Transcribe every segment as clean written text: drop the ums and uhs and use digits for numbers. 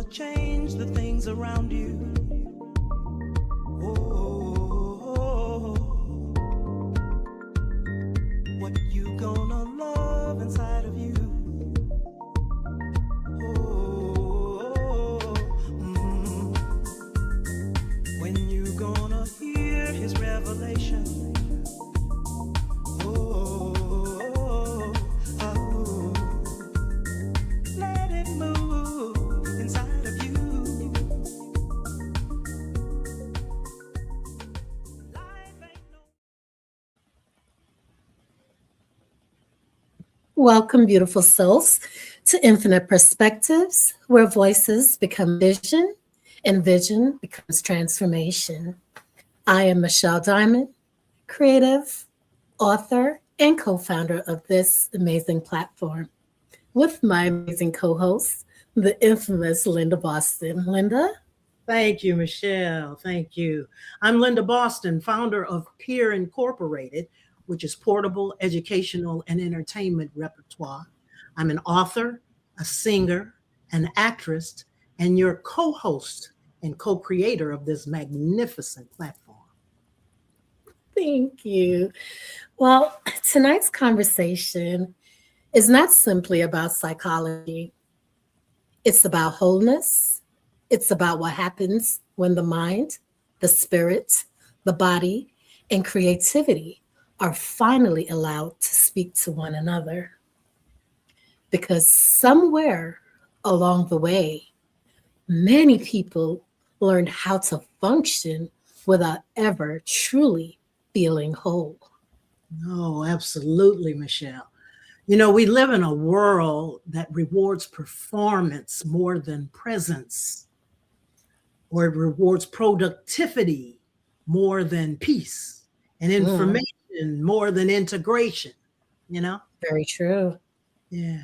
change the things around you. Oh, what you gonna love inside of you. Oh, when you gonna hear his revelation. Oh, let it move inside of you. Welcome, beautiful souls, to Infinite Perspectives, where voices become vision and vision becomes transformation. I am Michelle Diamond, creative, author, and co-founder of this amazing platform, with my amazing co-host, the infamous Linda Boston. Linda? Thank you, Michelle. Thank you. I'm Linda Boston, founder of Peer Incorporated, which is portable educational and entertainment repertoire. I'm an author, a singer, an actress, and your co-host and co-creator of this magnificent platform. Thank you. Well, tonight's conversation is not simply about psychology. It's about wholeness. It's about what happens when the mind, the spirit, the body, and creativity are finally allowed to speak to one another. Because somewhere along the way, many people learned how to function without ever truly feeling whole. Oh, absolutely, Michelle. You know, we live in a world that rewards performance more than presence, or it rewards productivity more than peace, and information more than integration, you know? Very true. Yeah.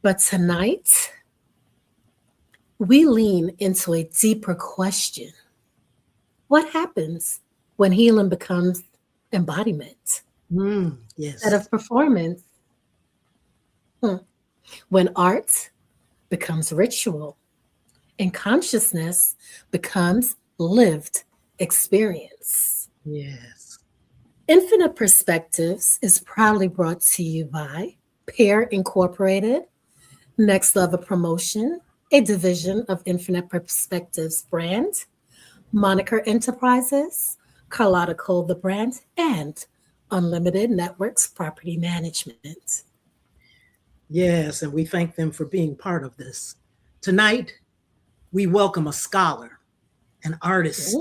But tonight, we lean into a deeper question. What happens when healing becomes embodiment Yes. instead of performance? When art becomes ritual and consciousness becomes lived experience. Yes. Infinite Perspectives is proudly brought to you by Peer Incorporated, Next Level Promotion, a division of Infinite Perspectives brand, Moniker Enterprises, Carlotta Cole the brand, and Unlimited Networks Property Management. Yes, and we thank them for being part of this. Tonight, we welcome a scholar, an artist,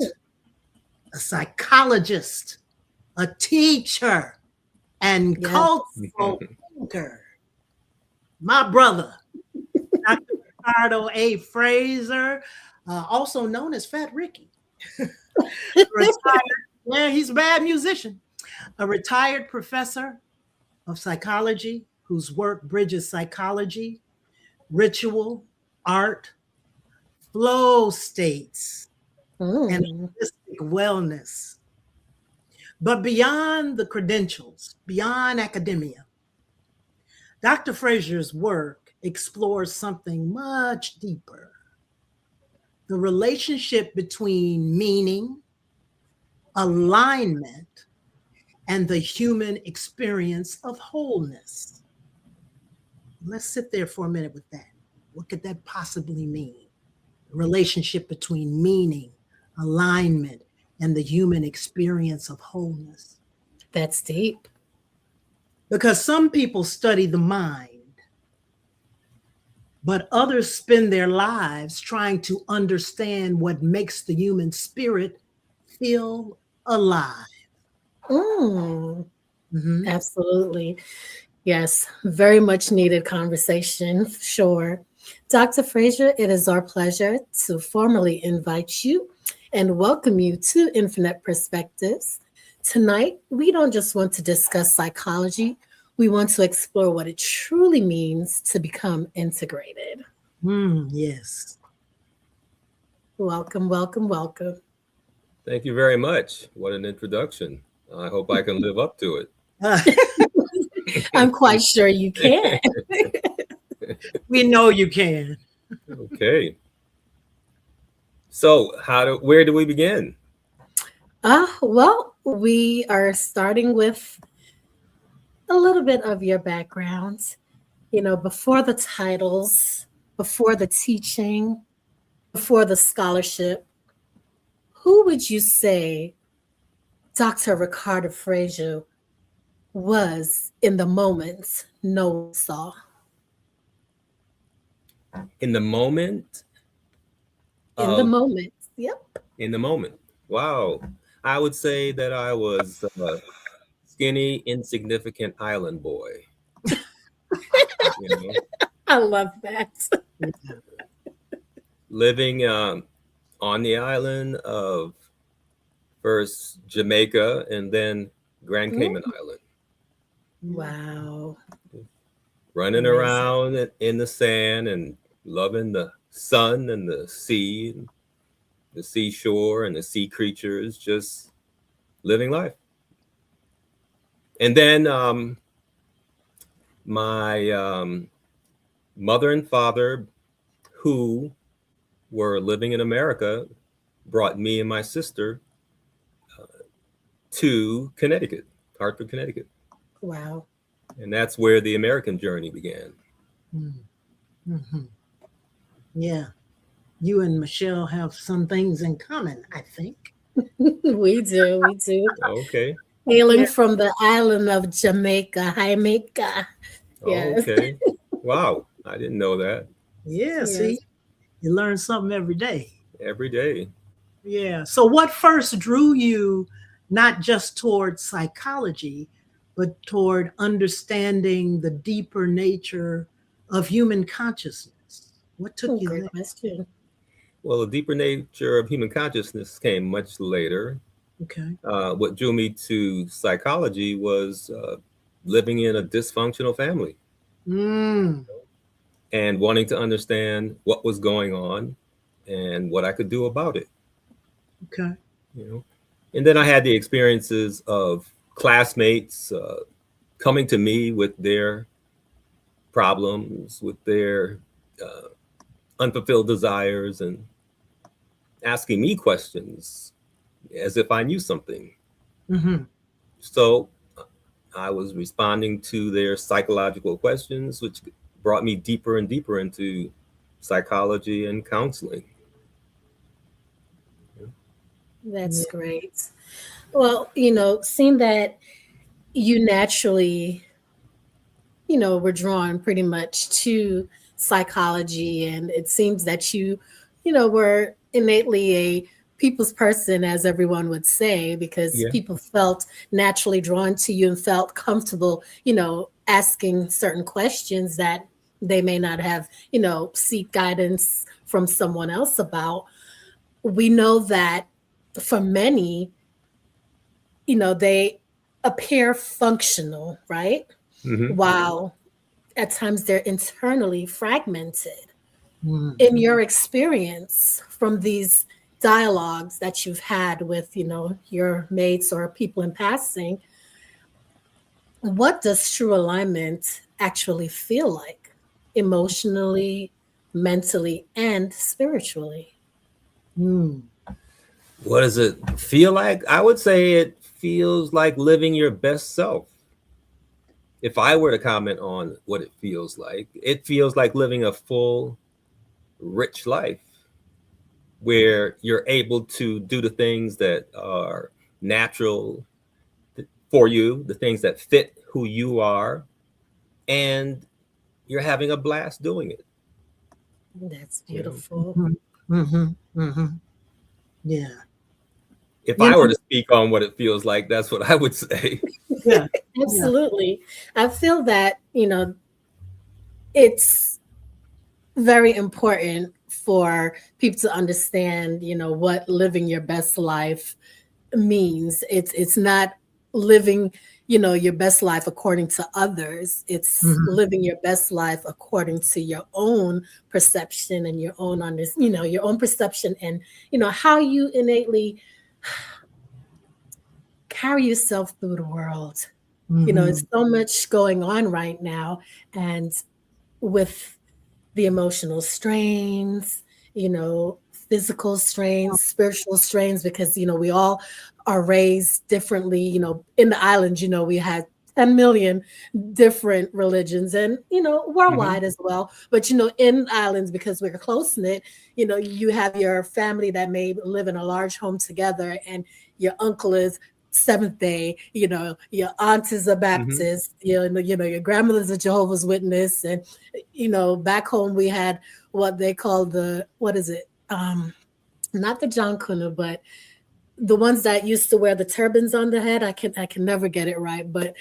a psychologist, a teacher, and cultural thinker. My brother, Dr. Ricardo A. Frazer, also known as Fat Ricky. Yeah, he's a bad musician. A retired professor of psychology whose work bridges psychology, ritual, art, flow states, and holistic wellness. But beyond the credentials, beyond academia, Dr. Frazer's work explores something much deeper: the relationship between meaning, alignment, and the human experience of wholeness. Let's sit there for a minute with that. What could that possibly mean? The relationship between meaning, alignment, and the human experience of wholeness. That's deep. Because some people study the mind, but others spend their lives trying to understand what makes the human spirit feel alive. Absolutely. Yes, very much needed conversation, sure. Dr. Frazer, it is our pleasure to formally invite you and welcome you to Infinite Perspectives. Tonight, we don't just want to discuss psychology, we want to explore what it truly means to become integrated. Yes. Welcome, welcome, welcome. Thank you very much. What an introduction. I hope I can live up to it. I'm quite sure you can. We know you can. Okay. So where do we begin? Well, we are starting with a little bit of your background. Before the titles, before the teaching, before the scholarship, who would you say Dr. Ricardo Frazer was in the moments no one saw? In the moment In the of moment. Yep. in the moment. Wow. I would say that I was a skinny, insignificant island boy. You know, I love that. Yeah. living on the island of first Jamaica and then Grand Mm, Cayman Island, wow. running Amazing. around in the sand and loving the sun and the sea, the seashore and the sea creatures, just living life. And then my mother and father, who were living in America, brought me and my sister to Connecticut, Hartford, Connecticut. Wow. And that's where the American journey began. Mm-hmm. Yeah. You and Michelle have some things in common, I think. We do. We do. Okay. Hailing Yeah. from the island of Jamaica. Yes. Okay. Wow. I didn't know that. Yeah. Yes. See, you learn something every day. Every day. Yeah. So, what first drew you not just toward psychology, but toward understanding the deeper nature of human consciousness? What took you Great there? question. Well, the deeper nature of human consciousness came much later. Okay. What drew me to psychology was living in a dysfunctional family Mm, and wanting to understand what was going on and what I could do about it. okay. You know, and then I had the experiences of classmates coming to me with their problems, with their uh, unfulfilled desires, and asking me questions as if I knew something. Mm-hmm. So I was responding to their psychological questions, which brought me deeper and deeper into psychology and counseling. That's Yeah. great. Well, seeing that you naturally, were drawn pretty much to psychology, and it seems that were innately a people's person, as everyone would say, because Yeah. people felt naturally drawn to you and felt comfortable, asking certain questions that they may not have, seek guidance from someone else about. We know that for many, they appear functional, right? Hmm. While at times they're internally fragmented. Mm. In your experience from these dialogues that you've had with, your mates or people in passing, what does true alignment actually feel like emotionally, mentally, and spiritually? Mm. What does it feel like? I would say it feels like living your best self. If I were to comment on what it feels like living a full, rich life where you're able to do the things that are natural for you, the things that fit who you are, and you're having a blast doing it. That's You know, beautiful. Mm-hmm. Mm-hmm. Mm-hmm. Yeah. if You I were know, to speak on what it feels like, that's what I would say. yeah. Yeah. Absolutely. I feel that, it's very important for people to understand, what living your best life means. It's not living, your best life according to others. It's Mm-hmm. living your best life according to your own perception and your own your own perception, and how you innately carry yourself through the world. Mm-hmm. It's so much going on right now, and with the emotional strains, physical strains, spiritual strains, because, we all are raised differently. In the islands, we had 10 million different religions and, Hmm. worldwide as well. But, in islands, because we're close knit, you have your family that may live in a large home together, and your uncle is Seventh Day, your aunt is a Hmm. Baptist, your grandmother's a Jehovah's Witness, and back home we had what they call what is it? Not the John Kunna, but the ones that used to wear the turbans on the head. I can never get it right, but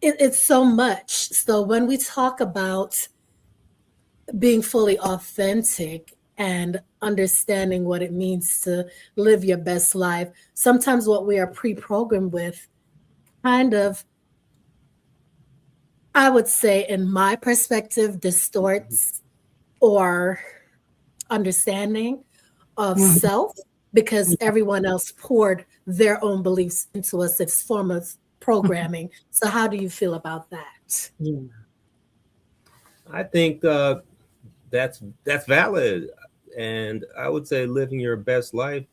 it's so much. So when we talk about being fully authentic and understanding what it means to live your best life, sometimes what we are pre-programmed with kind of, I would say, in my perspective, distorts or understanding of Mhm. self, because everyone else poured their own beliefs into us. It's form of programming. So how do you feel about that? Yeah. I think that's valid, and I would say living your best life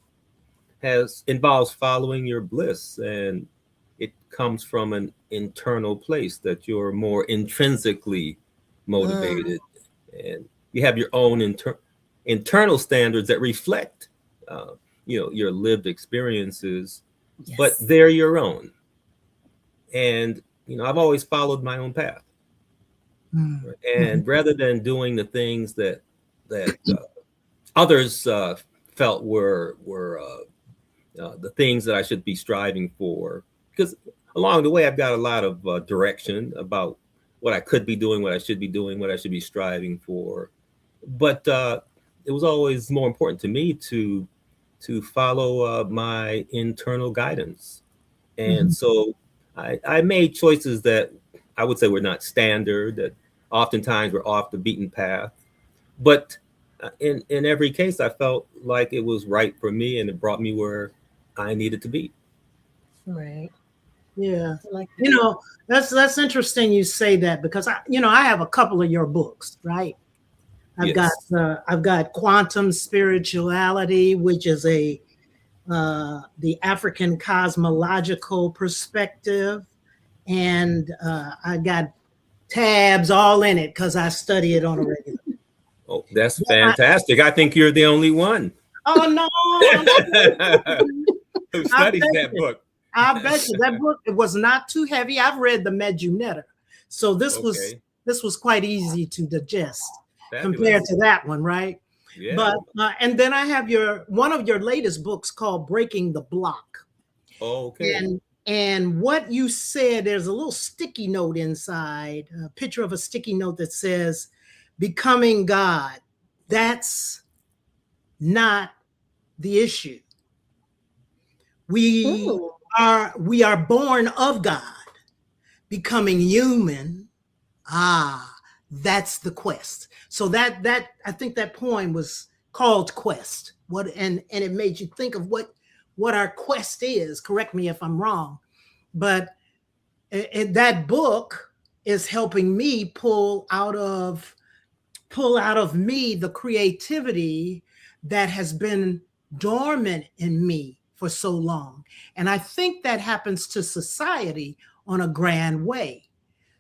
has involves following your bliss, and it comes from an internal place that you're more intrinsically Mm, motivated, and you have your own internal standards that reflect, uh, your lived experiences, but yes. they're your own. And I've always followed my own path, Mhm. right? And rather than doing the things that others felt were the things that I should be striving for. Because along the way, I've got a lot of direction about what I could be doing, what I should be doing, what I should be striving for. But it was always more important to me to follow my internal guidance, and Mhm. so I made choices that I would say were not standard, that oftentimes were off the beaten path, but in every case, I felt like it was right for me, and it brought me where I needed to be. Right. Yeah. I like You that. know, that's interesting you say that because I have a couple of your books, right? Yes. I've got Quantum Spirituality, which is a the African cosmological perspective, and I got tabs all in it because I study it on a regular. Oh, that's But fantastic. I think you're the only one oh no, who I studies bet that you. book. I bet you that book it was not too heavy. I've read the Medjugorje, so Okay. this was quite easy to digest compared Fabulous. to that one, right? Yeah. But and then I have your one of your latest books called Breaking the Block, Okay. and what you said. There's a little sticky note inside, a picture of a sticky note that says, "Becoming God." That's not the issue. We Ooh, we are born of God. Becoming human, that's the quest. So that I think that poem was called Quest. What and it made you think of what our quest is. Correct me if I'm wrong, but that book is helping me pull out of me the creativity that has been dormant in me for so long. And I think that happens to society on a grand way.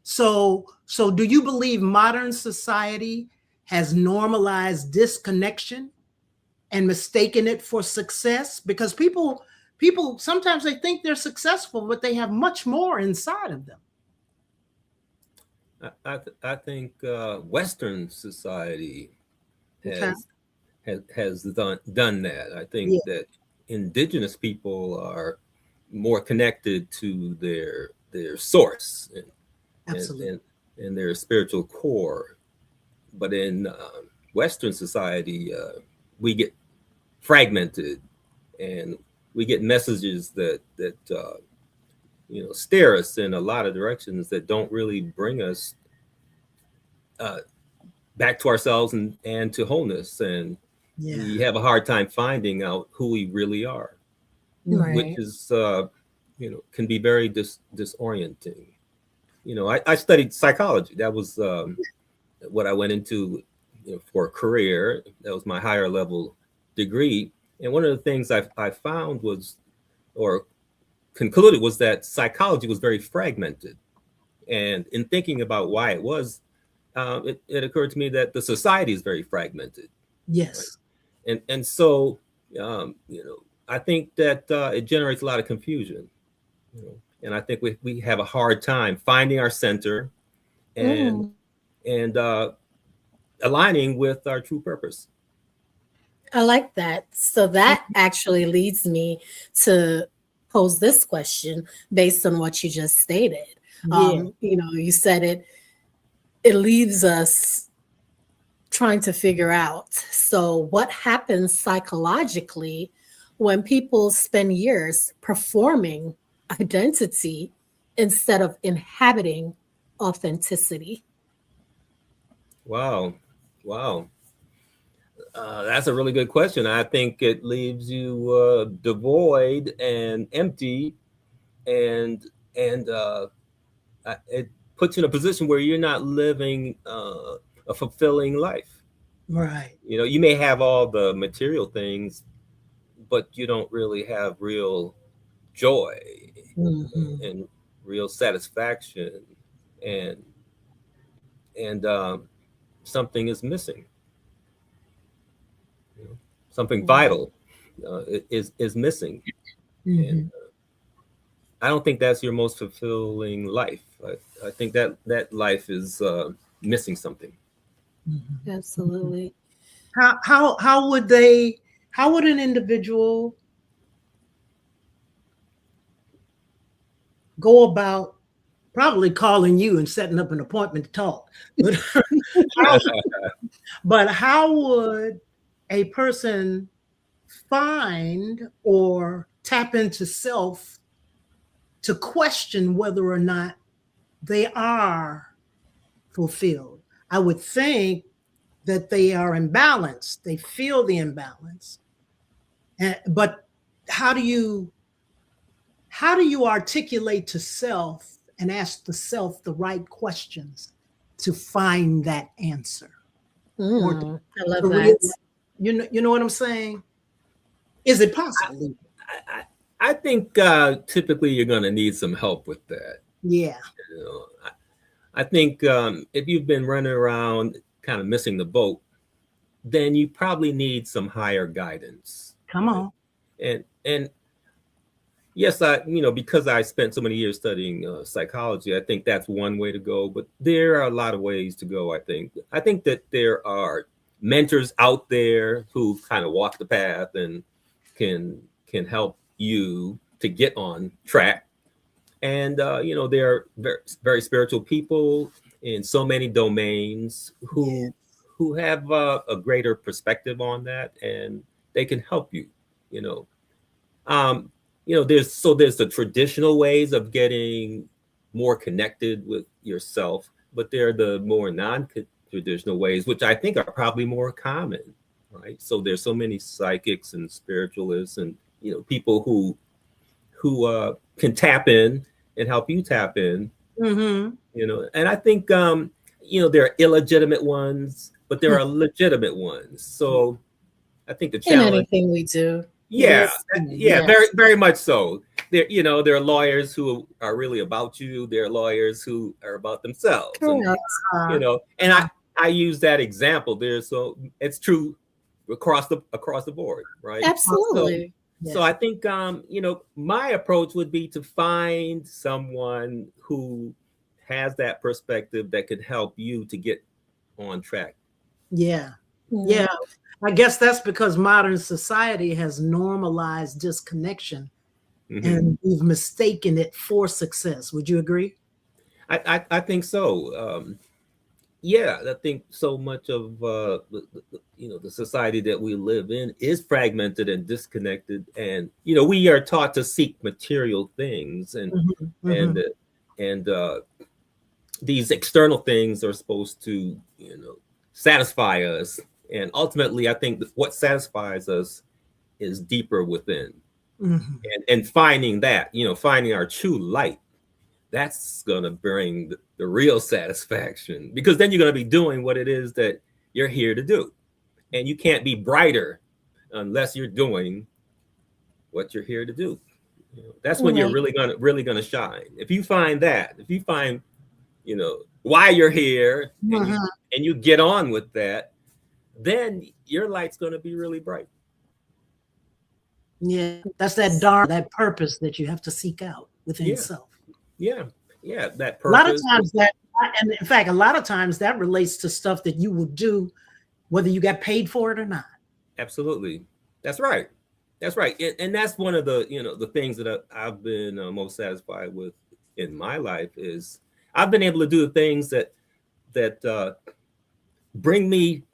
So do you believe modern society has normalized disconnection and mistaken it for success? Because people sometimes they think they're successful, but they have much more inside of them. I think Western society Okay. has has done that. I think Yeah, that indigenous people are more connected to their source and absolutely. and, and their spiritual core. But in Western society, we get fragmented, and we get messages that steer us in a lot of directions that don't really bring us uh, back to ourselves and to wholeness. And Yeah. we have a hard time finding out who we really are, Mhm. which right. is can be very disorienting. I studied psychology. That was what I went into, for a career. That was my higher level degree. And one of the things I found was, or concluded, was that psychology was very fragmented. And in thinking about why it was, it occurred to me that the society is very fragmented. Yes. And so, I think that it generates a lot of confusion. And I think we have a hard time finding our center and aligning with our true purpose. I like that. So that actually leads me to pose this question based on what you just stated. Yeah. You said it leaves us trying to figure out. So what happens psychologically when people spend years performing identity instead of inhabiting authenticity? Wow. That's a really good question. I think it leaves you devoid and empty, and it puts you in a position where you're not living a fulfilling life. Right. You may have all the material things, but you don't really have real joy and real satisfaction, and something is missing. Something vital is missing. And I don't think that's your most fulfilling life. I think that life is missing something. Absolutely. How would an individual go about probably calling you and setting up an appointment to talk? But how would a person find or tap into self to question whether or not they are fulfilled? I would think that they are imbalanced. They feel the imbalance. But how do you articulate to self and ask the self the right questions to find that answer? I love that. You know what I'm saying? Is it possible? I think typically you're going to need some help with that. Yeah. I think if you've been running around kind of missing the boat, then you probably need some higher guidance. Come on. And yes, because I spent so many years studying psychology, I think that's one way to go. But there are a lot of ways to go. I think that there are mentors out there who kind of walk the path and can help you to get on track. And there are very, very spiritual people in so many domains who have a greater perspective on that, and they can help you. There's the traditional ways of getting more connected with yourself, but there are the more non-traditional ways, which I think are probably more common, right? So there's so many psychics and spiritualists and people who can tap in and help you tap in. And I think there are illegitimate ones, but there are legitimate ones. So I think the challenge in anything we do. Yes. Very, very much so. There are lawyers who are really about you. There are lawyers who are about themselves. And, and I use that example there. So it's true across the board, right? Absolutely. So I think my approach would be to find someone who has that perspective that could help you to get on track. Yeah. I guess that's because modern society has normalized disconnection, and we've mistaken it for success. Would you agree? I think so. I think so much of the society that we live in is fragmented and disconnected, and we are taught to seek material things, and these external things are supposed to satisfy us. And ultimately, I think what satisfies us is deeper within, and finding that, finding our true light, that's going to bring the real satisfaction, because then you're going to be doing what it is that you're here to do. And you can't be brighter unless you're doing what you're here to do. That's when you're really gonna shine. If you find why you're here, and you get on with that, then your light's going to be really bright. Yeah, that's that purpose that you have to seek out within self. Yeah, that purpose. A lot of times and in fact, a lot of times that relates to stuff that you will do whether you got paid for it or not. Absolutely, that's right. That's right, and that's one of the the things that I've been most satisfied with in my life is I've been able to do the things that bring me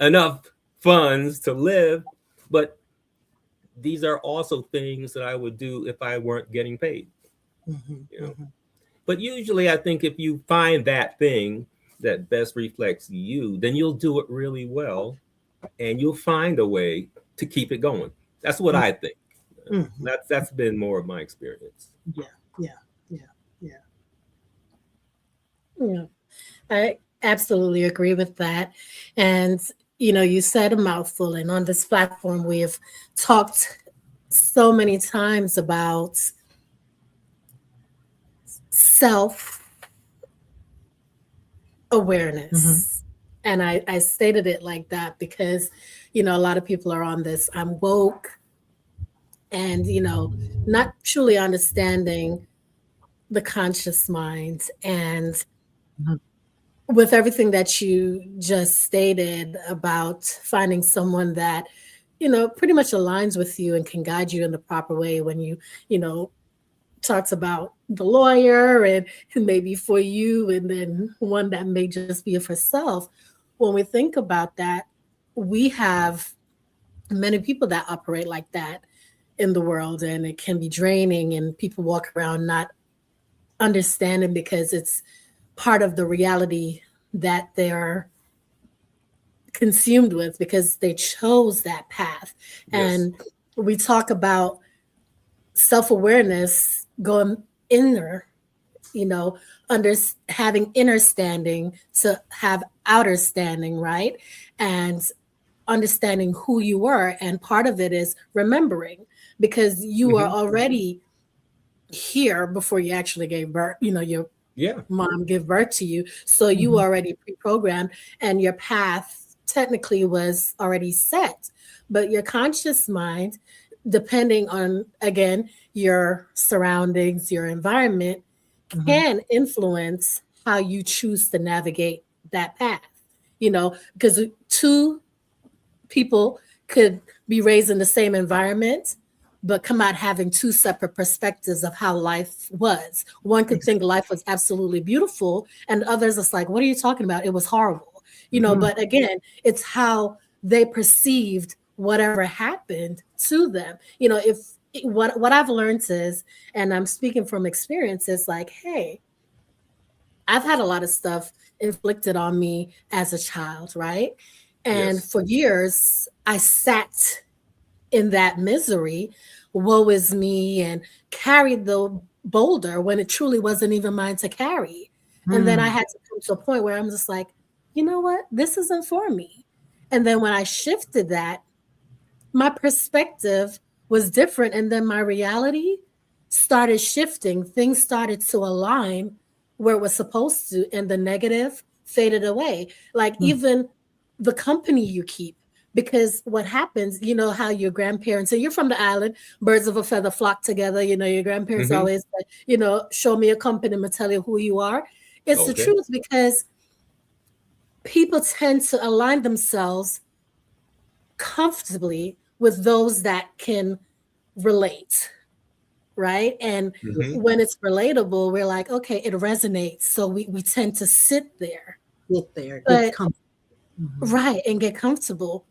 enough funds to live, but these are also things that I would do if I weren't getting paid. But usually, I think if you find that thing that best reflects you, then you'll do it really well, and you'll find a way to keep it going. That's what I think. That's been more of my experience. Yeah, I absolutely agree with that. And you said a mouthful, and on this platform we have talked so many times about self-awareness. And I stated it like that because a lot of people are on this I'm woke, and not truly understanding the conscious mind. And with everything that you just stated about finding someone that pretty much aligns with you and can guide you in the proper way, when you talks about the lawyer and maybe for you, and then one that may just be for self. When we think about that, we have many people that operate like that in the world, and it can be draining, and people walk around not understanding because it's part of the reality that they're consumed with because they chose that path. And we talk about self-awareness going inner, having inner standing to have outer standing, right? And understanding who you are. And part of it is remembering, because you are already here before you actually gave birth, your mom gave birth to you. So you already pre-programmed, and your path technically was already set. But your conscious mind, depending on, again, your surroundings, your environment, can influence how you choose to navigate that path. Because two people could be raised in the same environment, but come out having two separate perspectives of how life was. One could think life was absolutely beautiful, and others it's like, what are you talking about? It was horrible. But again, it's how they perceived whatever happened to them. If what I've learned is, and I'm speaking from experience, is like, hey, I've had a lot of stuff inflicted on me as a child, right? And for years, I sat in that misery, woe is me, and carried the boulder when it truly wasn't even mine to carry. And then I had to come to a point where I'm just like, you know what? This isn't for me. And then when I shifted that, my perspective was different. And then my reality started shifting. Things started to align where it was supposed to, and the negative faded away. Like even the company you keep, because what happens, how your grandparents, and you're from the island, birds of a feather flock together, your grandparents always say, show me a company and tell you who you are. It's the truth, because people tend to align themselves comfortably with those that can relate, right? And when it's relatable, we're like, okay, it resonates. So we tend to sit there. Get comfortable. Right, and get comfortable.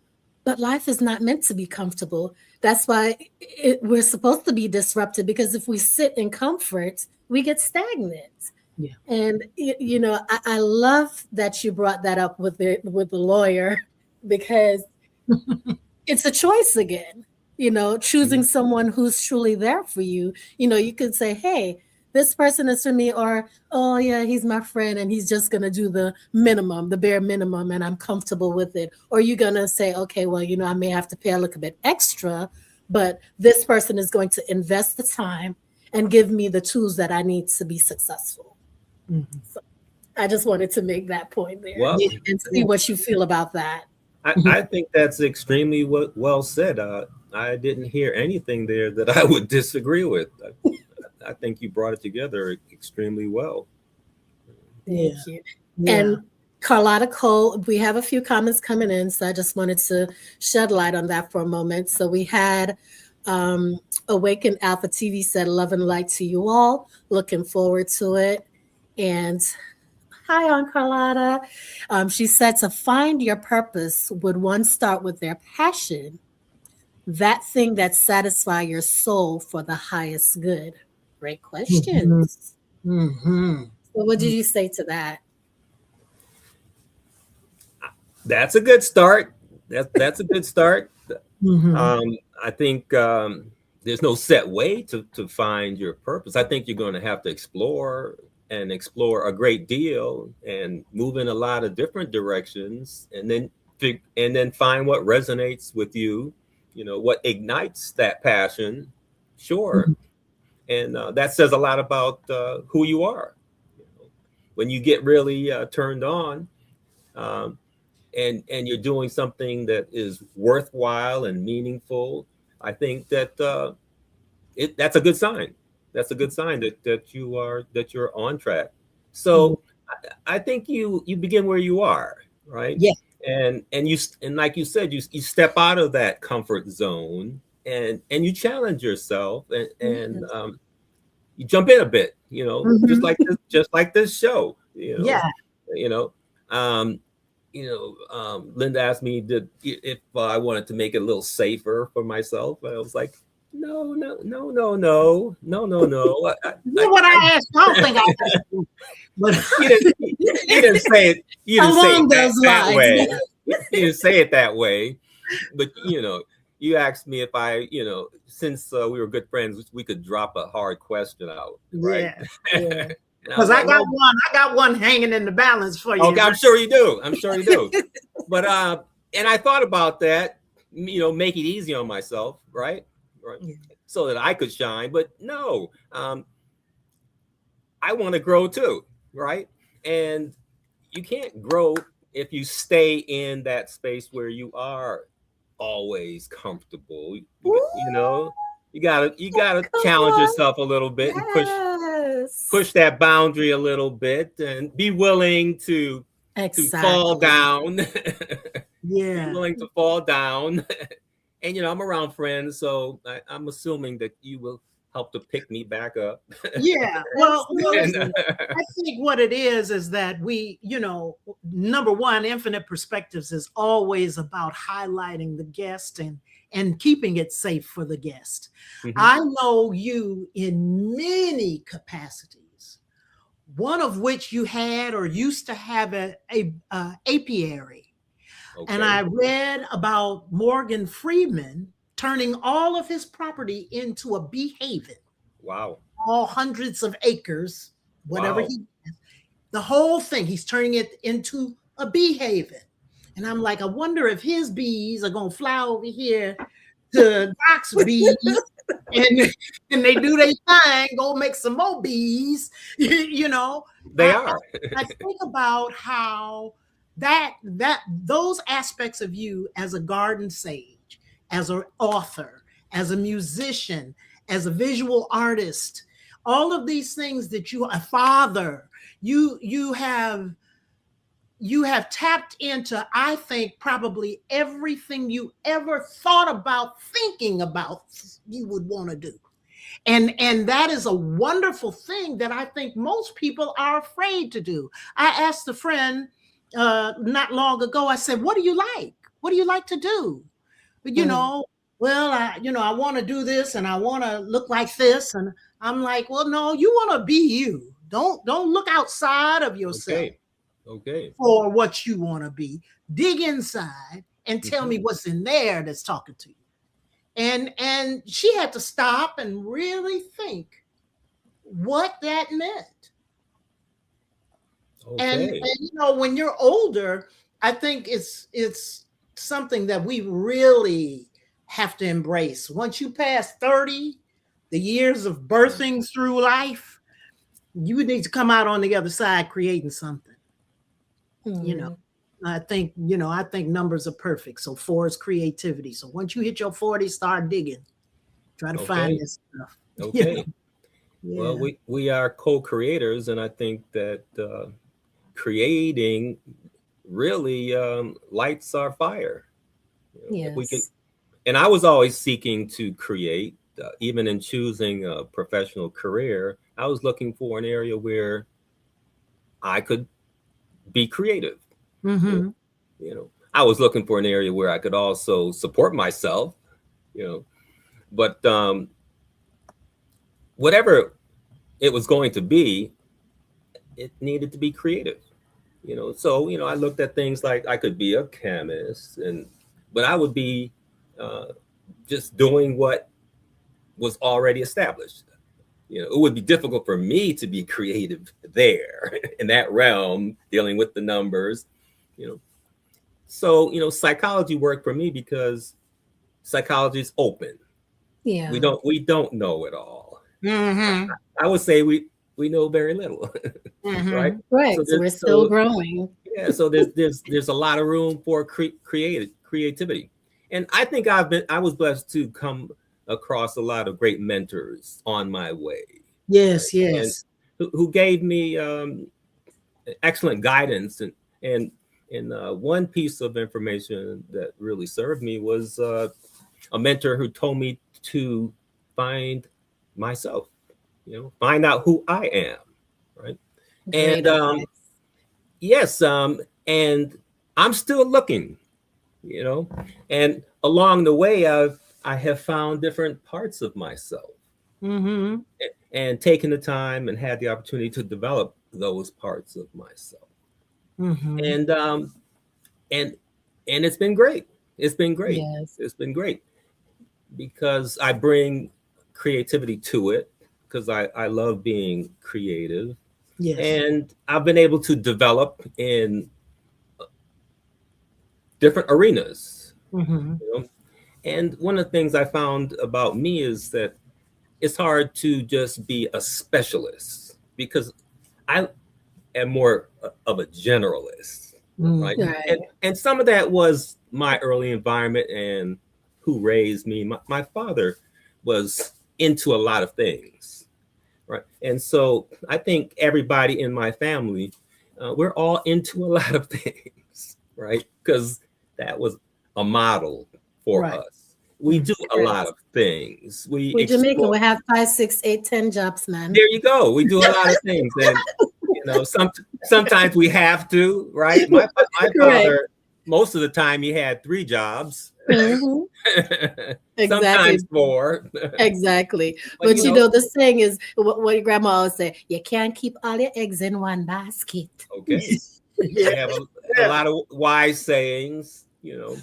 But life is not meant to be comfortable. That's why we're supposed to be disrupted, because if we sit in comfort, we get stagnant. Yeah. And I love that you brought that up with the lawyer, because it's a choice again. Choosing someone who's truly there for you. You could say, hey, this person is for me, or oh yeah, he's my friend and he's just gonna do the minimum, the bare minimum, and I'm comfortable with it. Or you're gonna say, okay, well, I may have to pay a little bit extra, but this person is going to invest the time and give me the tools that I need to be successful. Mhm. So I just wanted to make that point there Well, and see what you feel about that. I think that's extremely well said. I didn't hear anything there that I would disagree with. I think you brought it together extremely well. Thank Yeah. you. Yeah. And Carlotta Cole, we have a few comments coming in, so I just wanted to shed light on that for a moment. So we had Awaken Alpha TV said, love and light to you all. Looking forward to it. And hi, Aunt Carlotta. She said, to find your purpose, would one start with their passion, that thing that satisfies your soul for the highest good? Great questions. Mhm. So what did you say to that? That's a good start. That's a good start. Mhm. I think there's no set way to find your purpose. I think you're going to have to explore a great deal and move in a lot of different directions, and then find what resonates with you. What ignites that passion. Sure, and that says a lot about who you are. When you get really turned on. Um, and you're doing something that is worthwhile and meaningful, I think that's a good sign. That's a good sign that you're on track. Mhm. So I think you begin where you are, right? Yeah. And like you said, you step out of that comfort zone and you challenge yourself and Yes. you jump in a bit, just Mhm. like this show, Yeah. you know. Um, Linda asked me if I wanted to make it a little safer for myself. I was like, no, no, no, no, no, no, no, no. You know what I asked? I don't think I asked you, but You didn't say it Along that, those that lines. way. You didn't say it that way, but you asked me if since we were good friends, we could drop a hard question out, right? yeah, yeah. And I Because was like, well, I got one hanging in the balance for you. okay, I'm sure you do. I'm sure you do. But and I thought about that, make it easy on myself, right? Right. Yeah. So that I could shine. But no, I want to grow too, right? And you can't grow if you stay in that space where you are always comfortable. You gotta Come challenge on. yourself a little bit and push Yes. that boundary a little bit and be willing to fall Exactly. down. Be Yeah. willing to fall down. And I'm around friends, so I'm assuming that you will help to pick me back up. Yeah. Well, And, Absolutely. I think what it is that we, number one, infinite perspectives is always about highlighting the guest and keeping it safe for the guest. Mhm. I know you in many capacities, one of which you had or used to have a apiary. And I Okay. read about Morgan Freeman turning all of his property into a bee haven, Wow. all hundreds of acres, whatever Wow. he has, the whole thing, he's turning it into a bee haven. And I'm like, I wonder if his bees are going to fly over here to Doc's bees and they do their thing, go make some more bees. They I, are. I think about how those aspects of you as a garden sage, as an author, as a musician, as a visual artist, all of these things that you, a father, you have tapped into, I think, probably everything you ever thought about thinking about you would want to do. And that is a wonderful thing that I think most people are afraid to do. I asked a friend not long ago, I said, what do you like? What do you like to do? But well, I want to do this and I want to look like this. And I'm like, well, no, you want to be you. Don't look outside of yourself Okay. Okay. for what you want to be. Dig inside and tell me Mhm. what's in there that's talking to you. And she had to stop and really think, what that meant. And Okay. you know, when you're older, I think it's something that we really have to embrace. Once you pass 30, the years of birthing through life, you need to come out on the other side creating something. You know, Mhm. I think numbers are perfect. So 4 is creativity. So once you hit your 40, start digging. Try to find Okay. this stuff. You know? Okay. Well, Yeah. we are co-creators, and I think that creating really lights our fire. If we can, Yes. and I was always seeking to create, even in choosing a professional career. I was looking for an area where I could be creative. You know, Mm-hmm. I was looking for an area where I could also support myself. You know, but whatever it was going to be, it needed to be creative. So I looked at things like I could be a chemist, but I would be uh, just doing what was already established. It would be difficult for me to be creative there in that realm, dealing with the numbers. you know psychology worked for me because psychology is open. we Yeah. don't we don't know it all. Mm-hmm. I would say we know very little. Right. Mm-hmm. so Right. So there's we're still so growing. Yeah, so there's a lot of room for creativity, and I think I was blessed to come across a lot of great mentors on my way, right? Yes, And yes. who gave me excellent guidance, and one piece of information that really served me was a mentor who told me to find myself, find out who I am, right? Great And advice. yes, and I'm still looking, you know, and along the way, I have found different parts of myself, Mm-hmm. and taken the time and had the opportunity to develop those parts of myself, Mm-hmm. and and and it's been great. It's been great. Yes. It's been great because I bring creativity to it because I love being creative, Yes. and I've been able to develop in different arenas. Mm-hmm. You know? And one of the things I found about me is that it's hard to just be a specialist because I am more of a generalist, right? Mm-hmm. And some of that was my early environment and who raised me. My father was into a lot of things, right? And so I think everybody in my family, we're all into a lot of things, right? Because that was a model for Right. us. We do a lot Yes. of things. We We're Jamaican. explore. We have 5, 6, 8, 10 jobs, man. There you go. We do a lot of things, and sometimes we have to, right? My Right. father, most of the time, he had 3 jobs, Hmm. sometimes Exactly. 4. Exactly. But But the saying is what your grandma always say, you can't keep all your eggs in one basket. okay, Yeah. we have a lot of wise sayings, Yeah.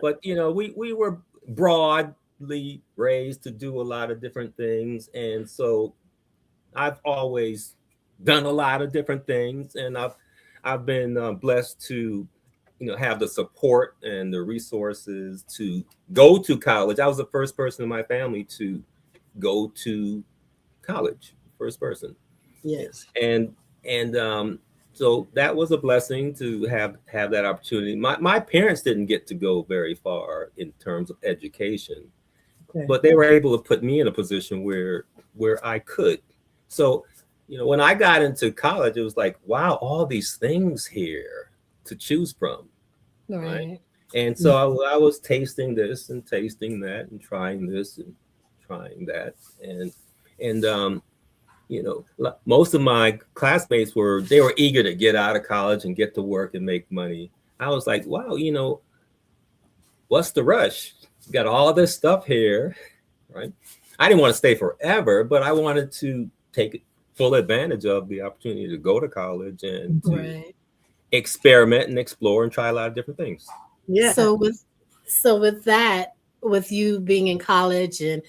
but we were broadly raised to do a lot of different things, and so I've always done a lot of different things, and I've been blessed to have the support and the resources to go to college. I was the first person in my family to go to college, first person, Yes. and so that was a blessing to have that opportunity. My parents didn't get to go very far in terms of education, Okay. but they were able to put me in a position where I could. So, when I got into college, it was like, wow, all these things here to choose from, right? Right. And so I was tasting this and tasting that and trying this and trying that, and most of my classmates they were eager to get out of college and get to work and make money. I was like, wow, what's the rush? You got all this stuff here, right? I didn't want to stay forever, but I wanted to take full advantage of the opportunity to go to college and to Right. experiment and explore and try a lot of different things. Yeah. So with that, with you being in college and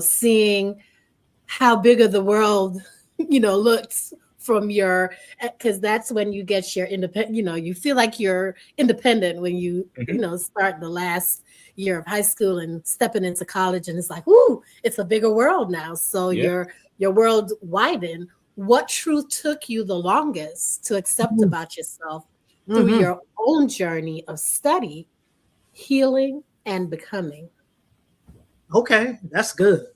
seeing how big of the world looks from your, because that's when you get your independent, you feel like you're independent when you, start the last year of high school and stepping into college, and it's like, ooh, it's a bigger world now. So Yeah. your world widened. What truth took you the longest to accept about yourself through your own journey of study, healing, and becoming? Okay, that's good.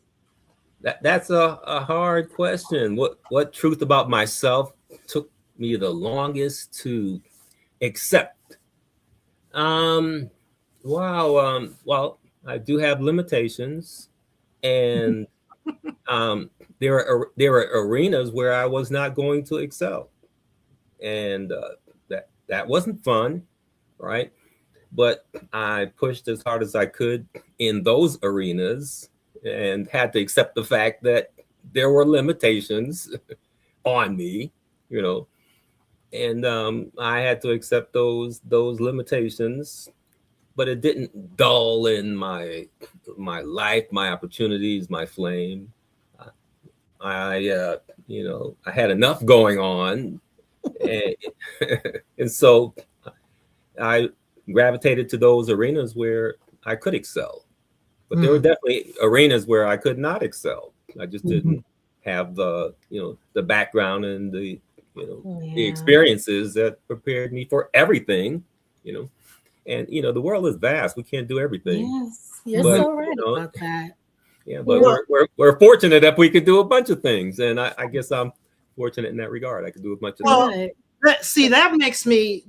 That's a hard question. What truth about myself took me the longest to accept? Wow. Well, I do have limitations, and there are arenas where I was not going to excel, and that wasn't fun, right? But I pushed as hard as I could in those arenas, and had to accept the fact that there were limitations on me, and I had to accept those limitations. But it didn't dull in my life, my opportunities, my flame. I had enough going on, and, and so I gravitated to those arenas where I could excel. But there were definitely arenas where I could not excel. I just didn't have the background and the experiences that prepared me for everything. And the world is vast. We can't do everything. Yes, you're so right about that. Yeah, but we're fortunate that we could do a bunch of things, and I guess I'm fortunate in that regard. I could do a bunch of things. See, that makes me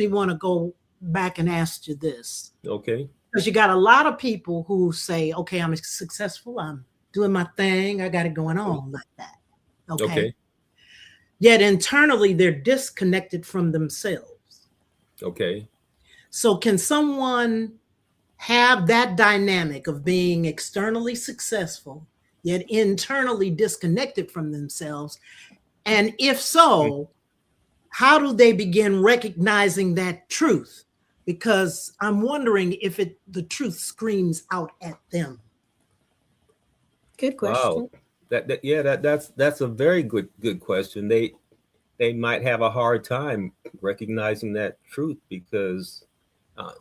want to go back and ask you this. Okay. Because you got a lot of people who say, okay, I'm successful, I'm doing my thing, I got it going on like that. Okay. Yet internally, they're disconnected from themselves. Okay. So can someone have that dynamic of being externally successful, yet internally disconnected from themselves? And if so, how do they begin recognizing that truth? Because I'm wondering if the truth screams out at them. Good question. Wow. That's a very good question. They might have a hard time recognizing that truth, because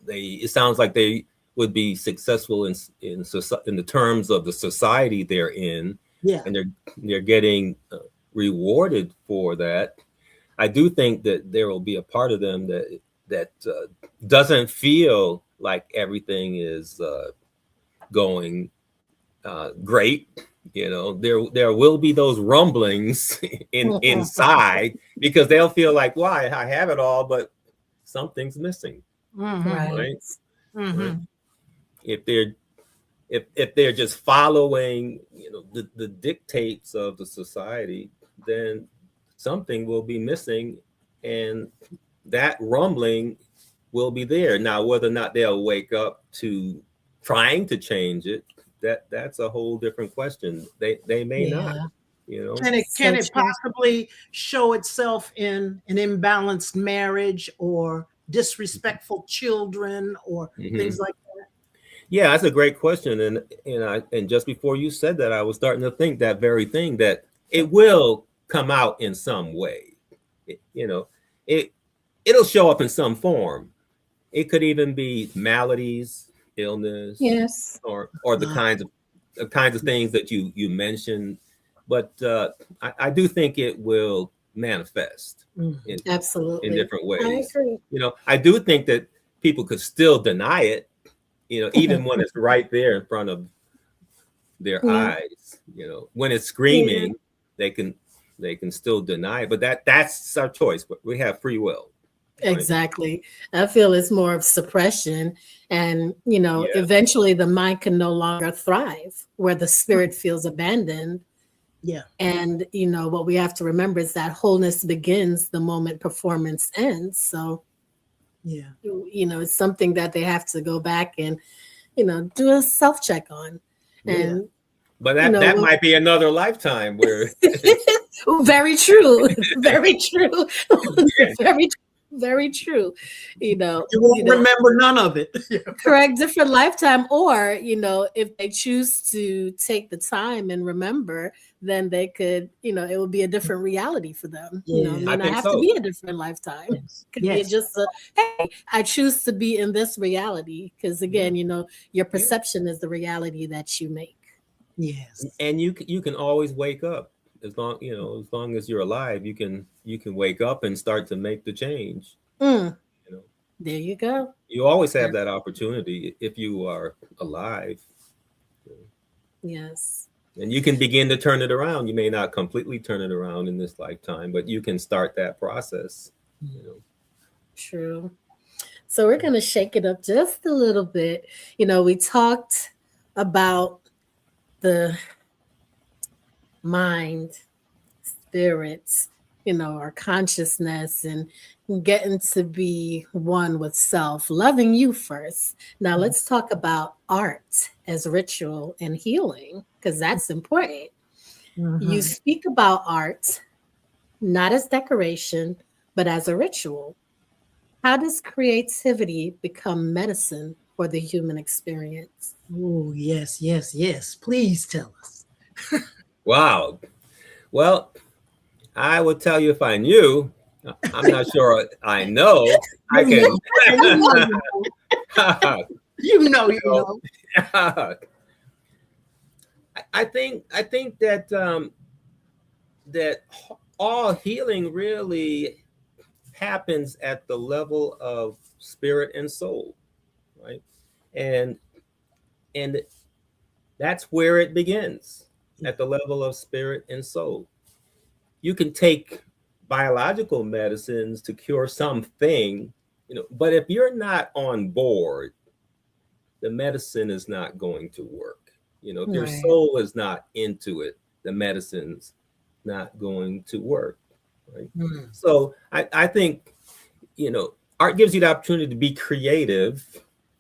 it sounds like they would be successful in the terms of the society they're in, and they're getting rewarded for that. I do think that there will be a part of them that doesn't feel like everything is going great. There will be those rumblings inside, because they'll feel like, why, I have it all, but something's missing. Right? Right? If they're just following the dictates of the society, then something will be missing, and that rumbling will be there. Now, whether or not they'll wake up to trying to change it, that's a whole different question. They may not. Can it possibly show itself in an imbalanced marriage or disrespectful children or things like that? Yeah, that's a great question. And just before you said that, I was starting to think that very thing, that it will come out in some way. It'll show up in some form. It could even be maladies, illness, yes, or the kinds of things that you mentioned. But I do think it will manifest absolutely in different ways. I agree. I do think that people could still deny it, even when it's right there in front of their eyes. When it's screaming, they can still deny it. But that's our choice. But we have free will. Right? Exactly. I feel it's more of suppression, and eventually the mind can no longer thrive where the spirit feels abandoned. Yeah. And what we have to remember is that wholeness begins the moment performance ends. So it's something that they have to go back and do a self-check on. And but that might be another lifetime where very true. Very true. Very true. Very true. You know, You won't remember none of it. correct, different lifetime, or if they choose to take the time and remember, then they could, it would be a different reality for them. It Yeah. may I not think have to so. be a different lifetime. Yes. Could be Yes. just hey, I choose to be in this reality, because again, your perception is the reality that you make. Yes. And you can always wake up as long as you're alive. You can wake up and start to make the change. Mm, You know, there you go. you always have that opportunity if you are alive, Yes, and you can begin to turn it around. You may not completely turn it around in this lifetime, but you can start that process. You know. true. So we're going to shake it up just a little bit. We talked about the mind, spirits, our consciousness, and getting to be one with self, loving you first. Now let's talk about art as ritual and healing, because that's important. You Mhm. speak about art not as decoration, but as a ritual. How does creativity become medicine for the human experience? Oh, yes, yes, yes. Please tell us. Wow. Well, I would tell you if I knew. I'm not sure I know. I You can. know, you know, you know, you So, know. I think that all healing really happens at the level of spirit and soul, right? And and that's where it begins, at the level of spirit and soul. You can take biological medicines to cure something, but if you're not on board, the medicine is not going to work. If your Right. soul is not into it, the medicine's not going to work. Right. Mm. So I think, art gives you the opportunity to be creative,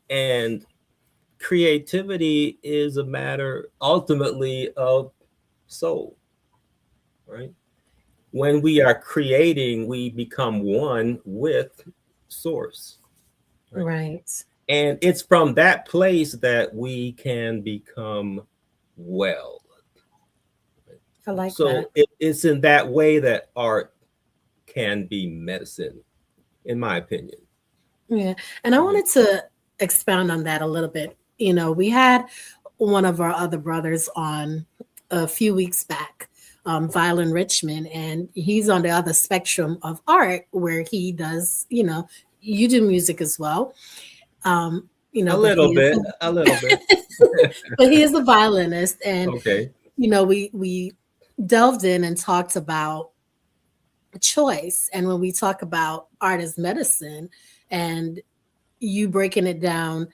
and creativity is a matter ultimately of soul, right? When we are creating, we become one with source, right? Right. And it's from that place that we can become well. I like So that. it's in that way that art can be medicine, in my opinion. Yeah. And I wanted to expound on that a little bit. We had one of our other brothers on a few weeks back, Violin Richmond, and he's on the other spectrum of art where he does, you do music as well. A But little bit, a little bit. but he is a violinist, and Okay. we delved in and talked about choice. And when we talk about art as medicine, and you breaking it down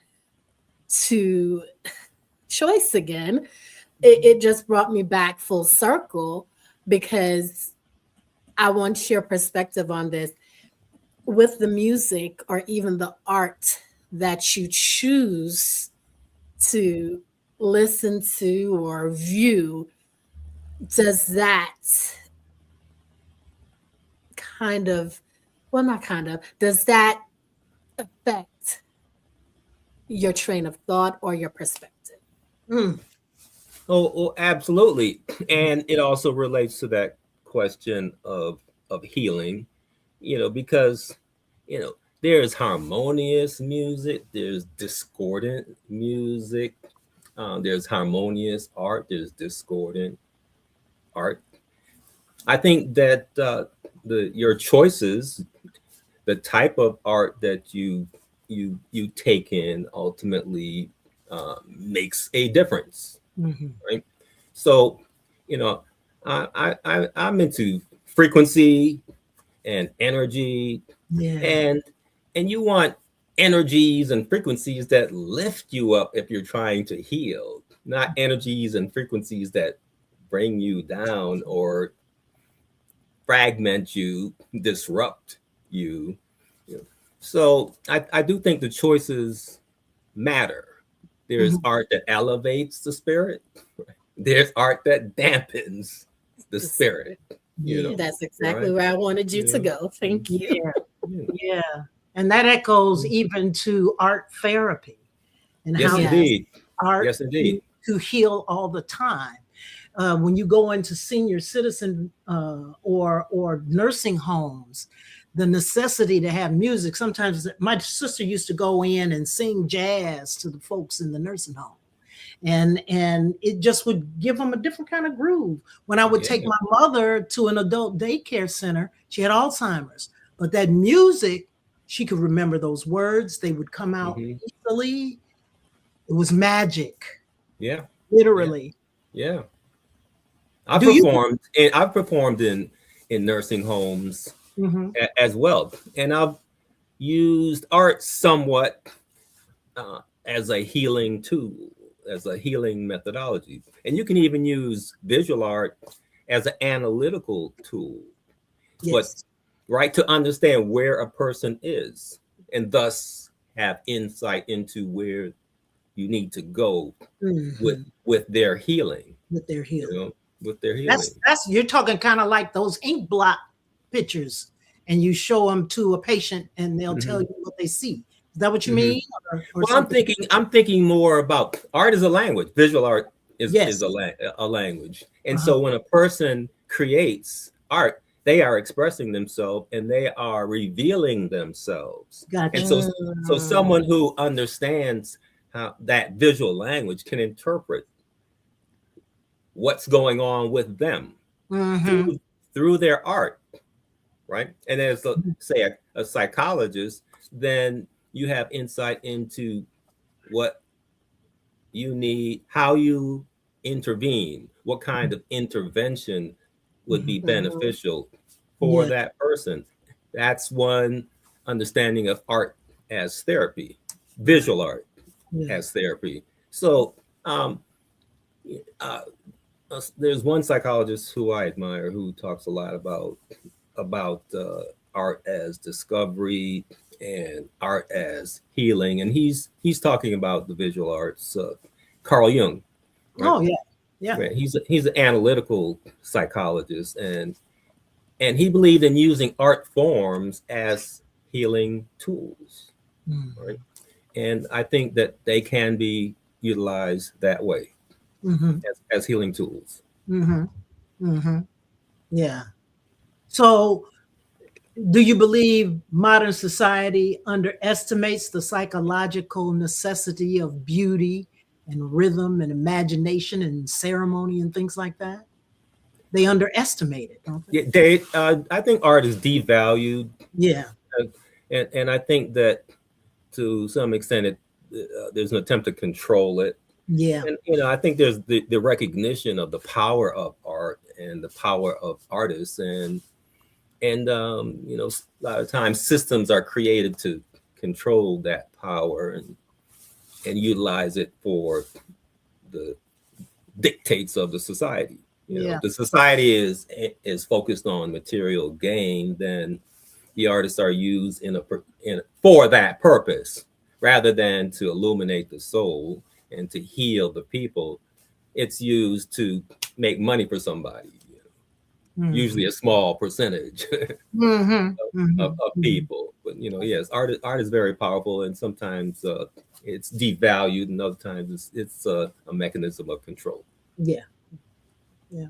to choice again, it just brought me back full circle, because I want your perspective on this. With the music or even the art that you choose to listen to or view, does that kind of, well, not kind of, does that affect your train of thought or your perspective? Mm. Oh, absolutely. And it also relates to that question of healing, because there's harmonious music, there's discordant music, there's harmonious art, there's discordant art. I think that your choices, the type of art that you take in, ultimately makes a difference, Mhm. right? So, you know, I'm into frequency and energy, Yeah. and you want energies and frequencies that lift you up if you're trying to heal, not energies and frequencies that bring you down or fragment you, disrupt you. So I do think the choices matter. There's Mhm. art that elevates the spirit. There's art that dampens the The spirit. spirit. Yeah. That's exactly Right? where I wanted you to Yeah. go. Thank you. Yeah. Yeah. And that echoes even to art therapy and Yes, how Yes. indeed. art Yes, indeed. to heal all the time. When you go into senior citizen or nursing homes, the necessity to have music. Sometimes my sister used to go in and sing jazz to the folks in the nursing home. And it just would give them a different kind of groove. When I would take Yeah. my mother to an adult daycare center, she had Alzheimer's, but that music, she could remember those words. They would come out Hmm. easily. It was magic, Yeah. literally. Yeah. Do you? I've performed in nursing homes Mhm. as well, and I've used art somewhat as a healing tool, as a healing methodology. And you can even use visual art as an analytical tool, but Yes. right, to understand where a person is and thus have insight into where you need to go with Mhm. their healing, With their you healing. know, with their healing. That's you're talking kind of like those ink blot pictures, and you show them to a patient, and they'll tell Hmm. you what they see. Is that what you Hmm. mean, or Well, something? I'm thinking more about art as a language. Visual art is Yes. a language. And Uh-huh. so when a person creates art, they are expressing themselves and they are revealing themselves. And Gotcha. so someone who understands how that visual language can interpret what's going on with them Mm-hmm. through their art, right? And as say a psychologist, then you have insight into what you need, how you intervene, what kind of intervention would be beneficial for Yeah. that person. That's one understanding of art as therapy, Right. visual art Yeah. as therapy. So um, uh, there's one psychologist who I admire who talks a lot about art as discovery and art as healing, and he's talking about the visual arts. Carl Jung, right? Oh yeah. Yeah. Right. He's an analytical psychologist, and he believed in using art forms as healing tools, right? And I think that they can be utilized that way Mm-hmm. as healing tools. Mm-hmm. Mm-hmm. Yeah. So, do you believe modern society underestimates the psychological necessity of beauty and rhythm and imagination and ceremony and things like that? They underestimate it, don't they? Yeah, I think art is devalued, Yeah. uh, and I think that to some extent there's an attempt to control it. Yeah. And I think there's the recognition of the power of art and the power of artists, and a lot of times systems are created to control that power and utilize it for the dictates of the society. Yeah. If the society is focused on material gain, then the artists are used for that purpose rather than to illuminate the soul and to heal the people. It's used to make money for somebody, Mm-hmm. usually a small percentage Mm-hmm. of Mm-hmm. people. But yes, art is very powerful, and sometimes it's devalued, and other times it's a mechanism of control. Yeah. Yeah.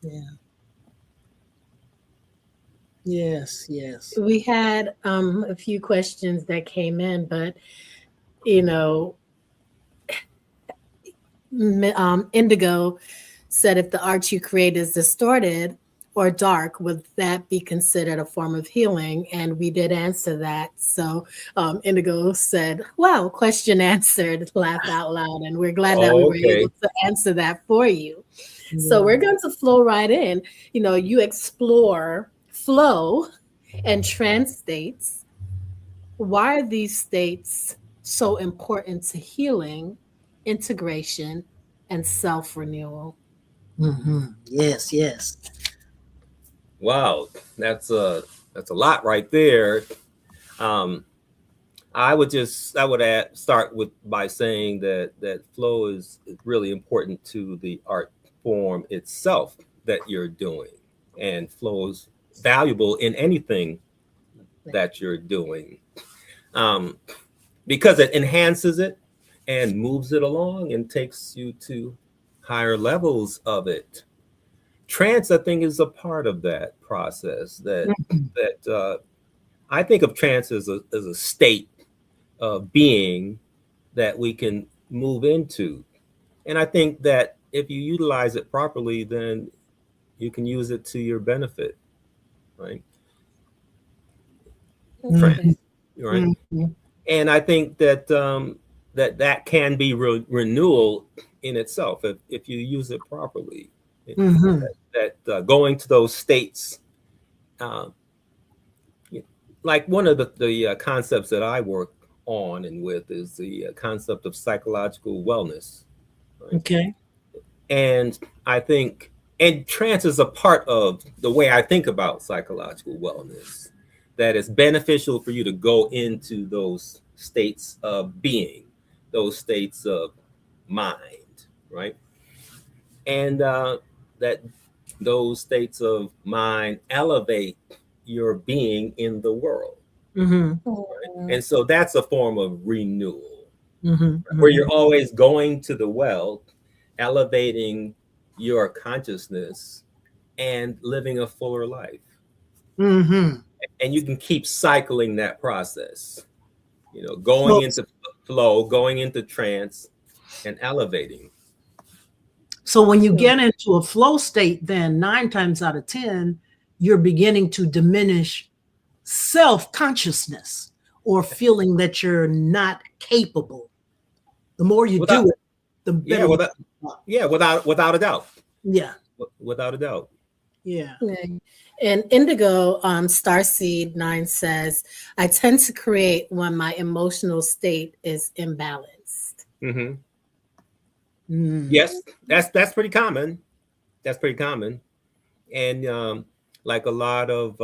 Yeah. Yes. Yes. We had a few questions that came in, but you know, Indigo said if the art you create is distorted or dark, would that be considered a form of healing? And we did answer that. So Indigo said, wow, question answered, laugh out loud. And we're glad that we Oh, were able okay. to answer that for you. So Yeah. we're going to flow right in. You explore flow and trance states. Why are these states so important to healing, integration, and self renewal? Mm-hmm. Yes. Yes. Wow, that's a lot right there. Um, start with by saying that flow is really important to the art form itself that you're doing, and flow is valuable in anything that you're doing, because it enhances it and moves it along and takes you to higher levels of it. Trance, I think, is a part of that process. That I think of trance as a state of being that we can move into, and I think that if you utilize it properly, then you can use it to your benefit, right? Okay. Trance, right? And I think that that can be renewal in itself if you use it properly. That going to those states, uh, like one of the concepts that I work on and with is the concept of psychological wellness. Right? Okay. And I think, and trance is a part of the way I think about psychological wellness, that it's beneficial for you to go into those states of being, those states of mind, right? And that those states of mind elevate your being in the world. And so that's a form of renewal, where you're always going to the well, elevating your consciousness and living a fuller life. And you can keep cycling that process, going into flow, going into trance, and elevating. So when you get into a flow state, then 9 times out of 10, you're beginning to diminish self-consciousness or feeling that you're not capable. The more you do it, the better. Without a doubt. Yeah. Without a doubt. Yeah. And Indigo Starseed 9 says, I tend to create when my emotional state is imbalanced. Yes, that's pretty common. That's pretty common. And like a lot of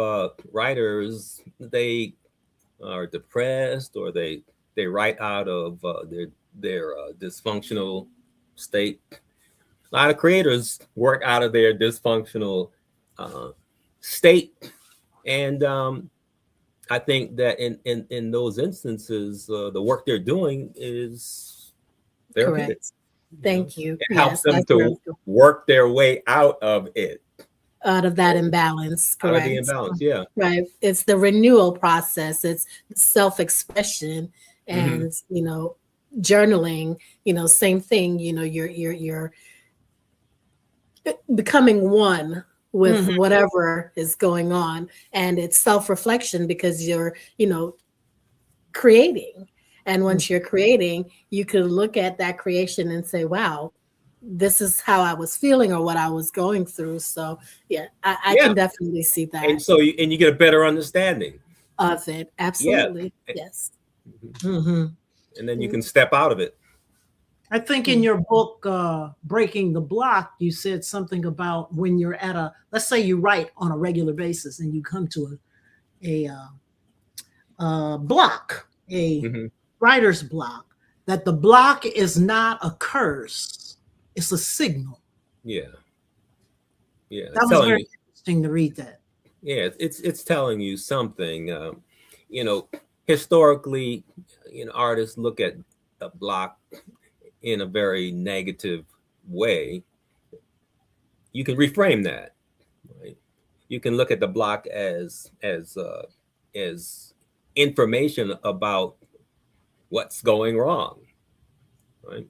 writers, they are depressed, or they write out of their dysfunctional state. A lot of creators work out of their dysfunctional state, and I think that in those instances, the work they're doing is therapeutic. Correct. Thank you. It helps them to work their way out of it. Out of that imbalance, correct. Out of the imbalance, yeah. Right. It's the renewal process. It's self-expression and, journaling, same thing, you're becoming one with whatever is going on. And it's self-reflection because you're, creating. And once you're creating, you can look at that creation and say, wow, this is how I was feeling or what I was going through. So yeah, I can definitely see that. And so you get a better understanding of it. Absolutely. Yeah. Yes. And then you can step out of it. I think in your book, Breaking the Block, you said something about when you're at let's say you write on a regular basis and you come to a block, writer's block, that the block is not a curse, it's a signal. Yeah. That was very interesting to read that. Yeah, it's telling you something. Historically, artists look at a block in a very negative way. You can reframe that, right? You can look at the block as information about what's going wrong, right?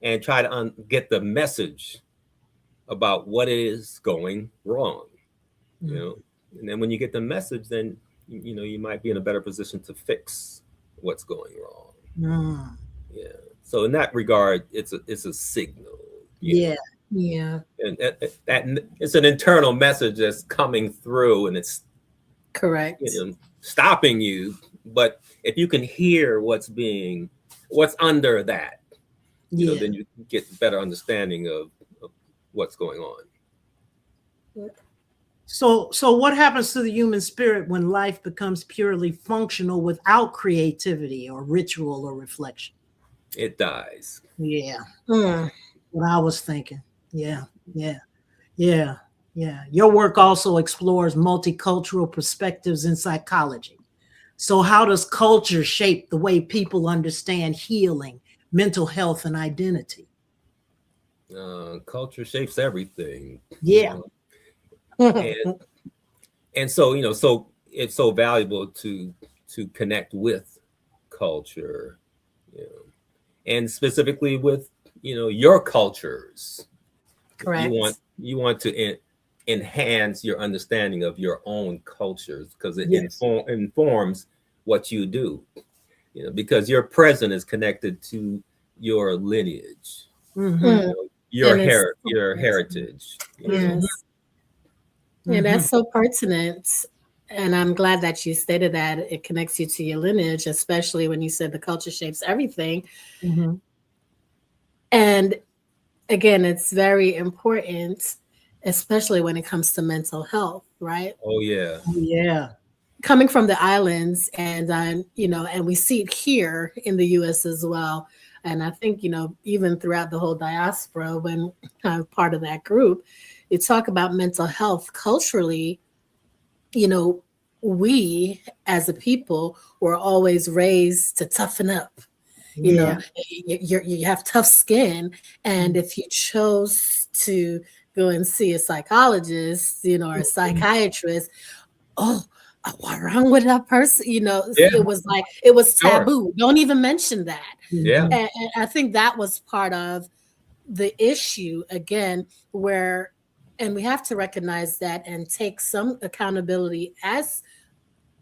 And try to get the message about what is going wrong, And then when you get the message, then you might be in a better position to fix what's going wrong. Yeah. So in that regard, it's a signal. Yeah. And that it's an internal message that's coming through, and it's correct. Stopping you. But if you can hear what's under that, then you get a better understanding of what's going on. So what happens to the human spirit when life becomes purely functional without creativity or ritual or reflection? It dies. Yeah. What I was thinking. Yeah. Your work also explores multicultural perspectives in psychology. So how does culture shape the way people understand healing, mental health, and identity? Culture shapes everything. Yeah. And so so it's so valuable to connect with culture, you know, and specifically with your cultures. Correct. You want to enhance your understanding of your own cultures because it Yes. informs what you do. Because your present is connected to your lineage, Mm-hmm. Mm. And it's your heritage. Mm-hmm. yes. Yeah, Mm-hmm. that's so pertinent. And I'm glad that you stated that it connects you to your lineage, especially when you said the culture shapes everything. Mm-hmm. And again, it's very important, especially when it comes to mental health, right? Oh yeah. Yeah. Coming from the islands, and and we see it here in the U.S. as well. And I think even throughout the whole diaspora, when I'm part of that group, you talk about mental health culturally. You know, we as a people were always raised to toughen up. Yeah. You have tough skin, and if you chose to go and see a psychologist, or a psychiatrist, oh, what wrong with that person? Yeah. It was like it was Sure. taboo. Don't even mention that. Yeah. Mm-hmm. And I think that was part of the issue again, where, and we have to recognize that and take some accountability as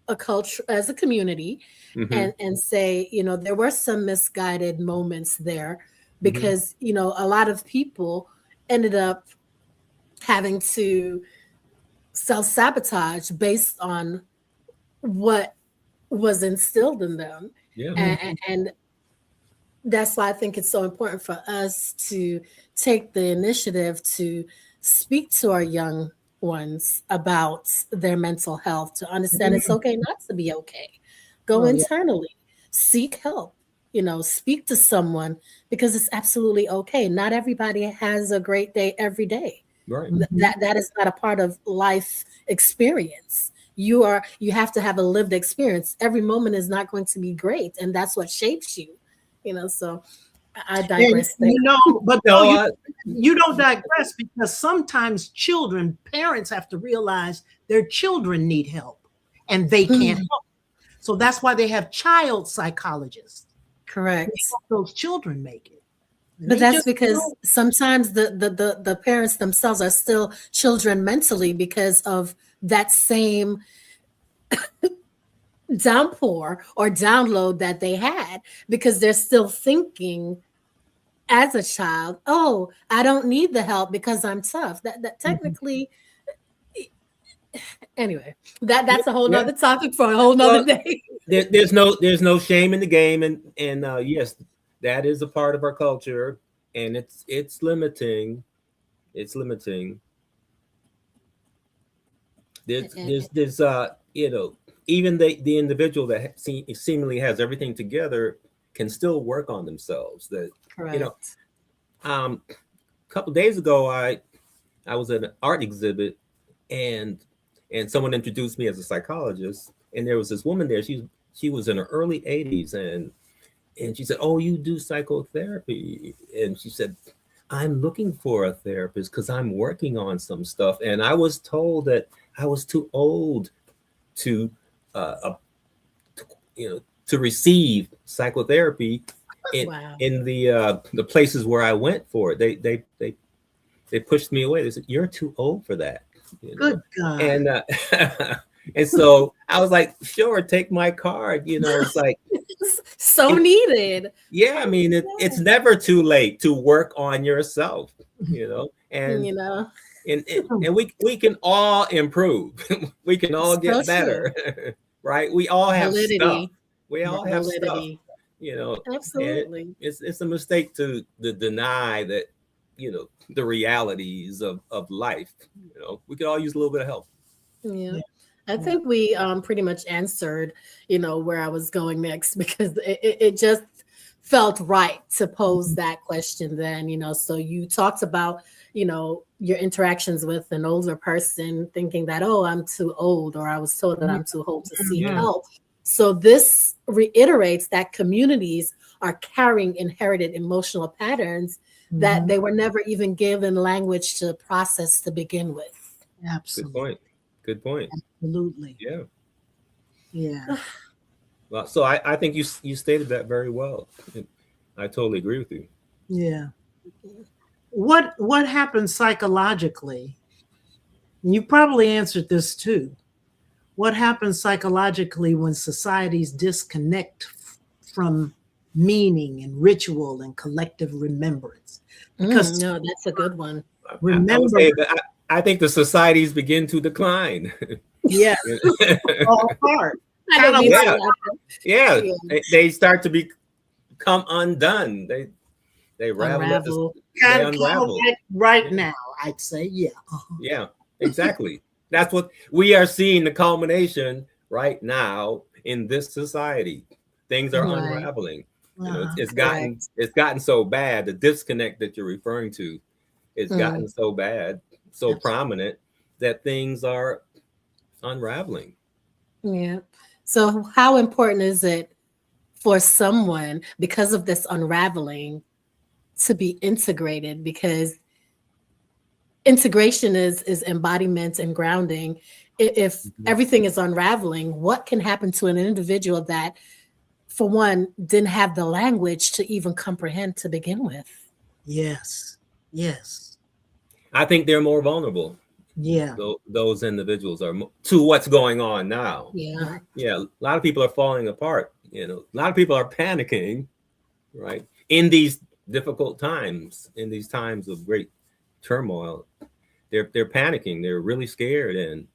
a culture, as a community, Hmm. and say, there were some misguided moments there, Hmm. because a lot of people ended up having to self-sabotage based on what was instilled in them. Yeah. And that's why I think it's so important for us to take the initiative to speak to our young ones about their mental health, to understand it's okay not to be okay. Go Oh, yeah. internally, seek help, speak to someone, because it's absolutely okay. Not everybody has a great day every day. Right. Mm-hmm. That is not a part of life experience. You have to have a lived experience. Every moment is not going to be great, and that's what shapes you. So I And digress there. but no, No, you don't digress, because sometimes parents have to realize their children need help and they can't Mm, help. So that's why they have child psychologists to correct. help those children make it. And But they that's just because sometimes the parents themselves are still children mentally, because of that same downpour or download that they had, because they're still thinking as a child, oh, I don't need the help because I'm tough. That Mhm. technically, anyway, that's a whole yeah. nother topic for a whole nother Well, day. there's no shame in the game, and yes, that is a part of our culture, and it's limiting. It's limiting. There's even the individual that seemingly has everything together can still work on themselves. That you know, Correct. a couple days ago, I was at an art exhibit, and someone introduced me as a psychologist, and there was this woman there. She was in her early 80s, and she said, "Oh, you do psychotherapy?" And she said, "I'm looking for a therapist because I'm working on some stuff." And I was told that I was too old to, uh, uh, to receive psychotherapy Wow. in the places where I went for it. They pushed me away. They said, "You're too old for that," Good God. and and so I was like, "Sure, take my card." It's like So it, needed. yeah. I mean, it's never too late to work on yourself, and You know, we can all improve. We can all so get true. better, right? We all have stuff. Validity. We all have stuff, Validity. you know, and Absolutely. it's a mistake to deny that, the realities of life. We could all use a little bit of help. Yeah. Yeah. I Yeah. think we pretty much answered, where I was going next, because it just felt right to pose that question then, so you talked about, your interactions with an older person thinking that, oh, I'm too old, or I was told that I'm too old to seek Yeah. Mhm. help. So this reiterates that communities are carrying inherited emotional patterns that Mhm. they were never even given language to process to begin with. Good Absolutely. point. Good point. Absolutely. Yeah. Yeah. Well, so I think you stated that very well. I totally agree with you. Yeah. What happens psychologically? You probably answered this too. What happens psychologically when societies disconnect from meaning and ritual and collective remembrance? Because No, that's a good one. I would remember, say that I think the societies begin to decline. yes, all apart. I Kind didn't of mean to like, Yeah, laugh. yeah. Yeah. They start to become undone. They ravel at the Unravel. they kind of unravel. like right Yeah, now, I'd say. Yeah. Uh-huh. yeah, exactly. That's what we are seeing, the culmination right now in this society. Things are Right. unraveling. Uh-huh. Correct. It's gotten so bad. The disconnect that you're referring to, it's Mm, gotten so bad, so Absolutely. prominent that things are unraveling. yeah. So how important is it for someone because of this unraveling to be integrated? Because integration is embodiment and grounding. If Mhm. everything is unraveling, what can happen to an individual that, for one, didn't have the language to even comprehend to begin with? Yes. Yes. I think they're more vulnerable. Yeah. Those individuals are to what's going on now. Yeah. Yeah, a lot of people are falling apart. A lot of people are panicking, right? In these difficult times, in these times of great turmoil, they're panicking. They're really scared, and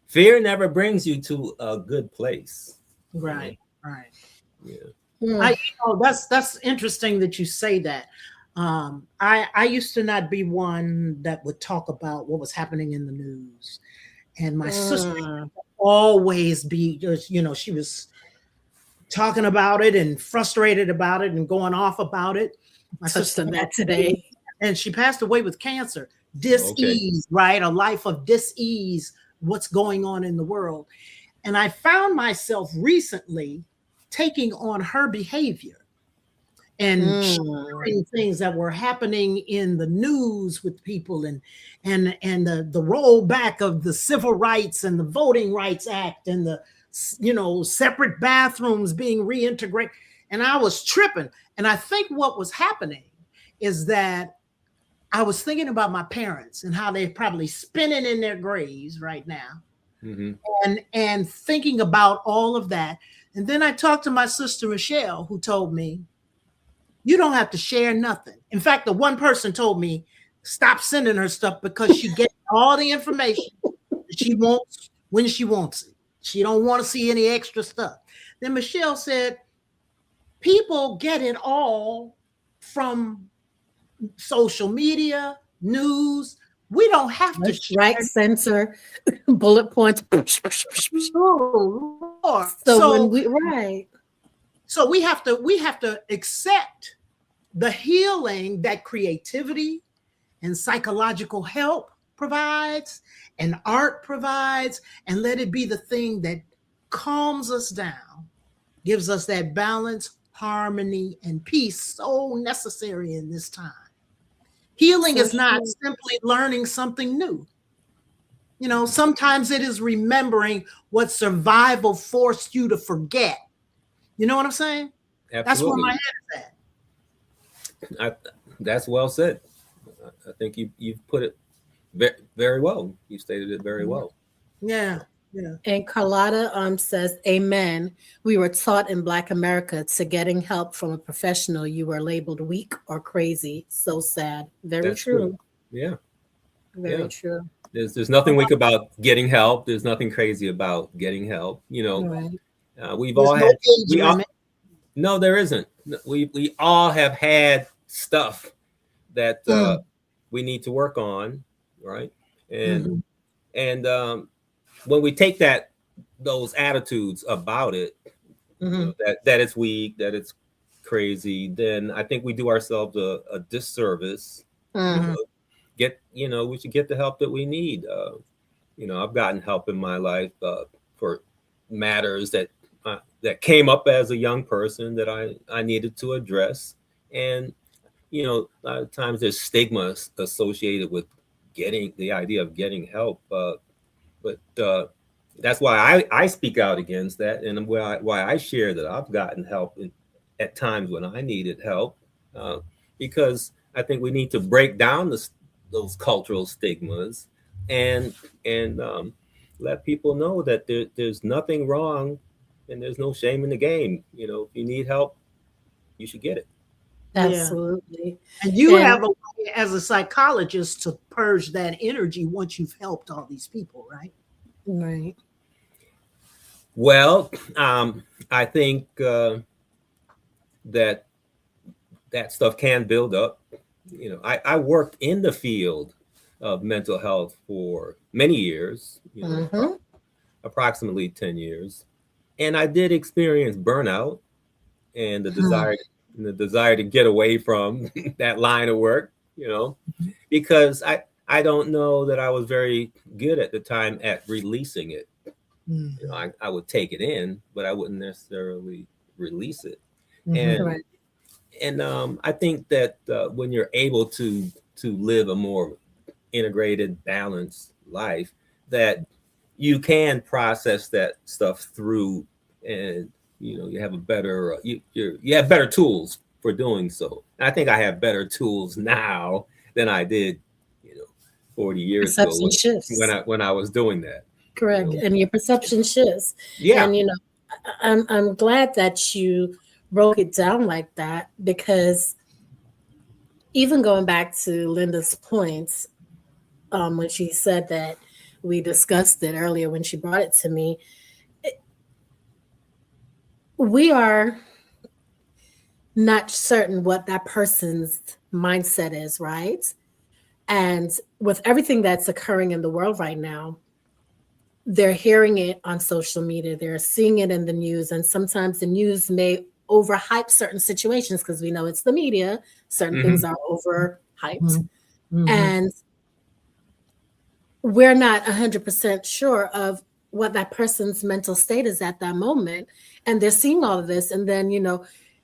fear never brings you to a good place. You know, Right. Right. yeah. I, Mm, that's interesting that you say that. I used to not be one that would talk about what was happening in the news, and my sister mm. always be, she was talking about it and frustrated about it and going off about it. My Touched sister on that passed away today. and she passed away with cancer. Okay. Dis-ease, right? A life of dis-ease, what's going on in the world. And I found myself recently taking on her behavior and Mm. sharing things that were happening in the news with people, and the rollback of the Civil Rights and the Voting Rights Act, and the separate bathrooms being reintegrated. And I was tripping. And I think what was happening is that I was thinking about my parents and how they're probably spinning in their graves right now, Mm-hmm. and thinking about all of that. And then I talked to my sister Michelle, who told me, you don't have to share nothing. In fact, the one person told me, stop sending her stuff because she gets all the information she wants when she wants it. She don't want to see any extra stuff. Then Michelle said, people get it all from social media, news. We don't have to Right share. censor, bullet points. Oh, Lord. So when we right. So we have to accept the healing that creativity and psychological help provides and art provides, and let it be the thing that calms us down, gives us that balance, harmony, and peace so necessary in this time. Healing So is not true. simply learning something new. Sometimes it is remembering what survival forced you to forget. You know what I'm saying? That's where my Absolutely. head is at. I, that's well said. I think you've put it very well. You stated it very well. Yeah, yeah. And Carlotta says, Amen. We were taught in Black America to getting help from a professional, you were labeled weak or crazy. So sad. Very That's true. true. Yeah, Very yeah. true. There's nothing weak about getting help. There's nothing crazy about getting help. Right. We've There's all no had age we all limit. no, there isn't. We all have had stuff that Mm, we need to work on, right? And mhm, and when we take those attitudes about it, mhm. that it's weak, that it's crazy, then I think we do ourselves a disservice. You Mhm. know, we should get the help that we need. I've gotten help in my life for matters that that came up as a young person that I needed to address. And a lot of times there's stigma associated with getting the idea of getting help, but that's why I speak out against that, and why I share that I've gotten help at times when I needed help, because I think we need to break down those cultural stigmas and let people know that there's nothing wrong and there's no shame in the game. If you need help, you should get it. Yeah. Absolutely. And you And- have a way as a psychologist to purge that energy once you've helped all these people, right? Right. Well, I think that stuff can build up. I worked in the field of mental health for many years, Mhm. approximately 10 years. And I did experience burnout and the desire to get away from that line of work, because I don't know that I was very good at the time at releasing it. I would take it in, but I wouldn't necessarily release it. And Right. and I think that when you're able to live a more integrated, balanced life, that you can process that stuff through, and you have a better you have better tools for doing so. And I think I have better tools now than I did 40 years ago Perception shifts. when I was doing that. Correct. And your perception shifts. Yeah. And I'm glad that you broke it down like that, because even going back to Linda's points, when she said that we discussed it earlier when she brought it to me, we are not certain what that person's mindset is, right? And with everything that's occurring in the world right now, they're hearing it on social media, they're seeing it in the news, and sometimes the news may overhype certain situations because we know it's the media. Certain things are overhyped. And we're not 100% sure of what that person's mental state is at that moment. And they're seeing all of this. And then,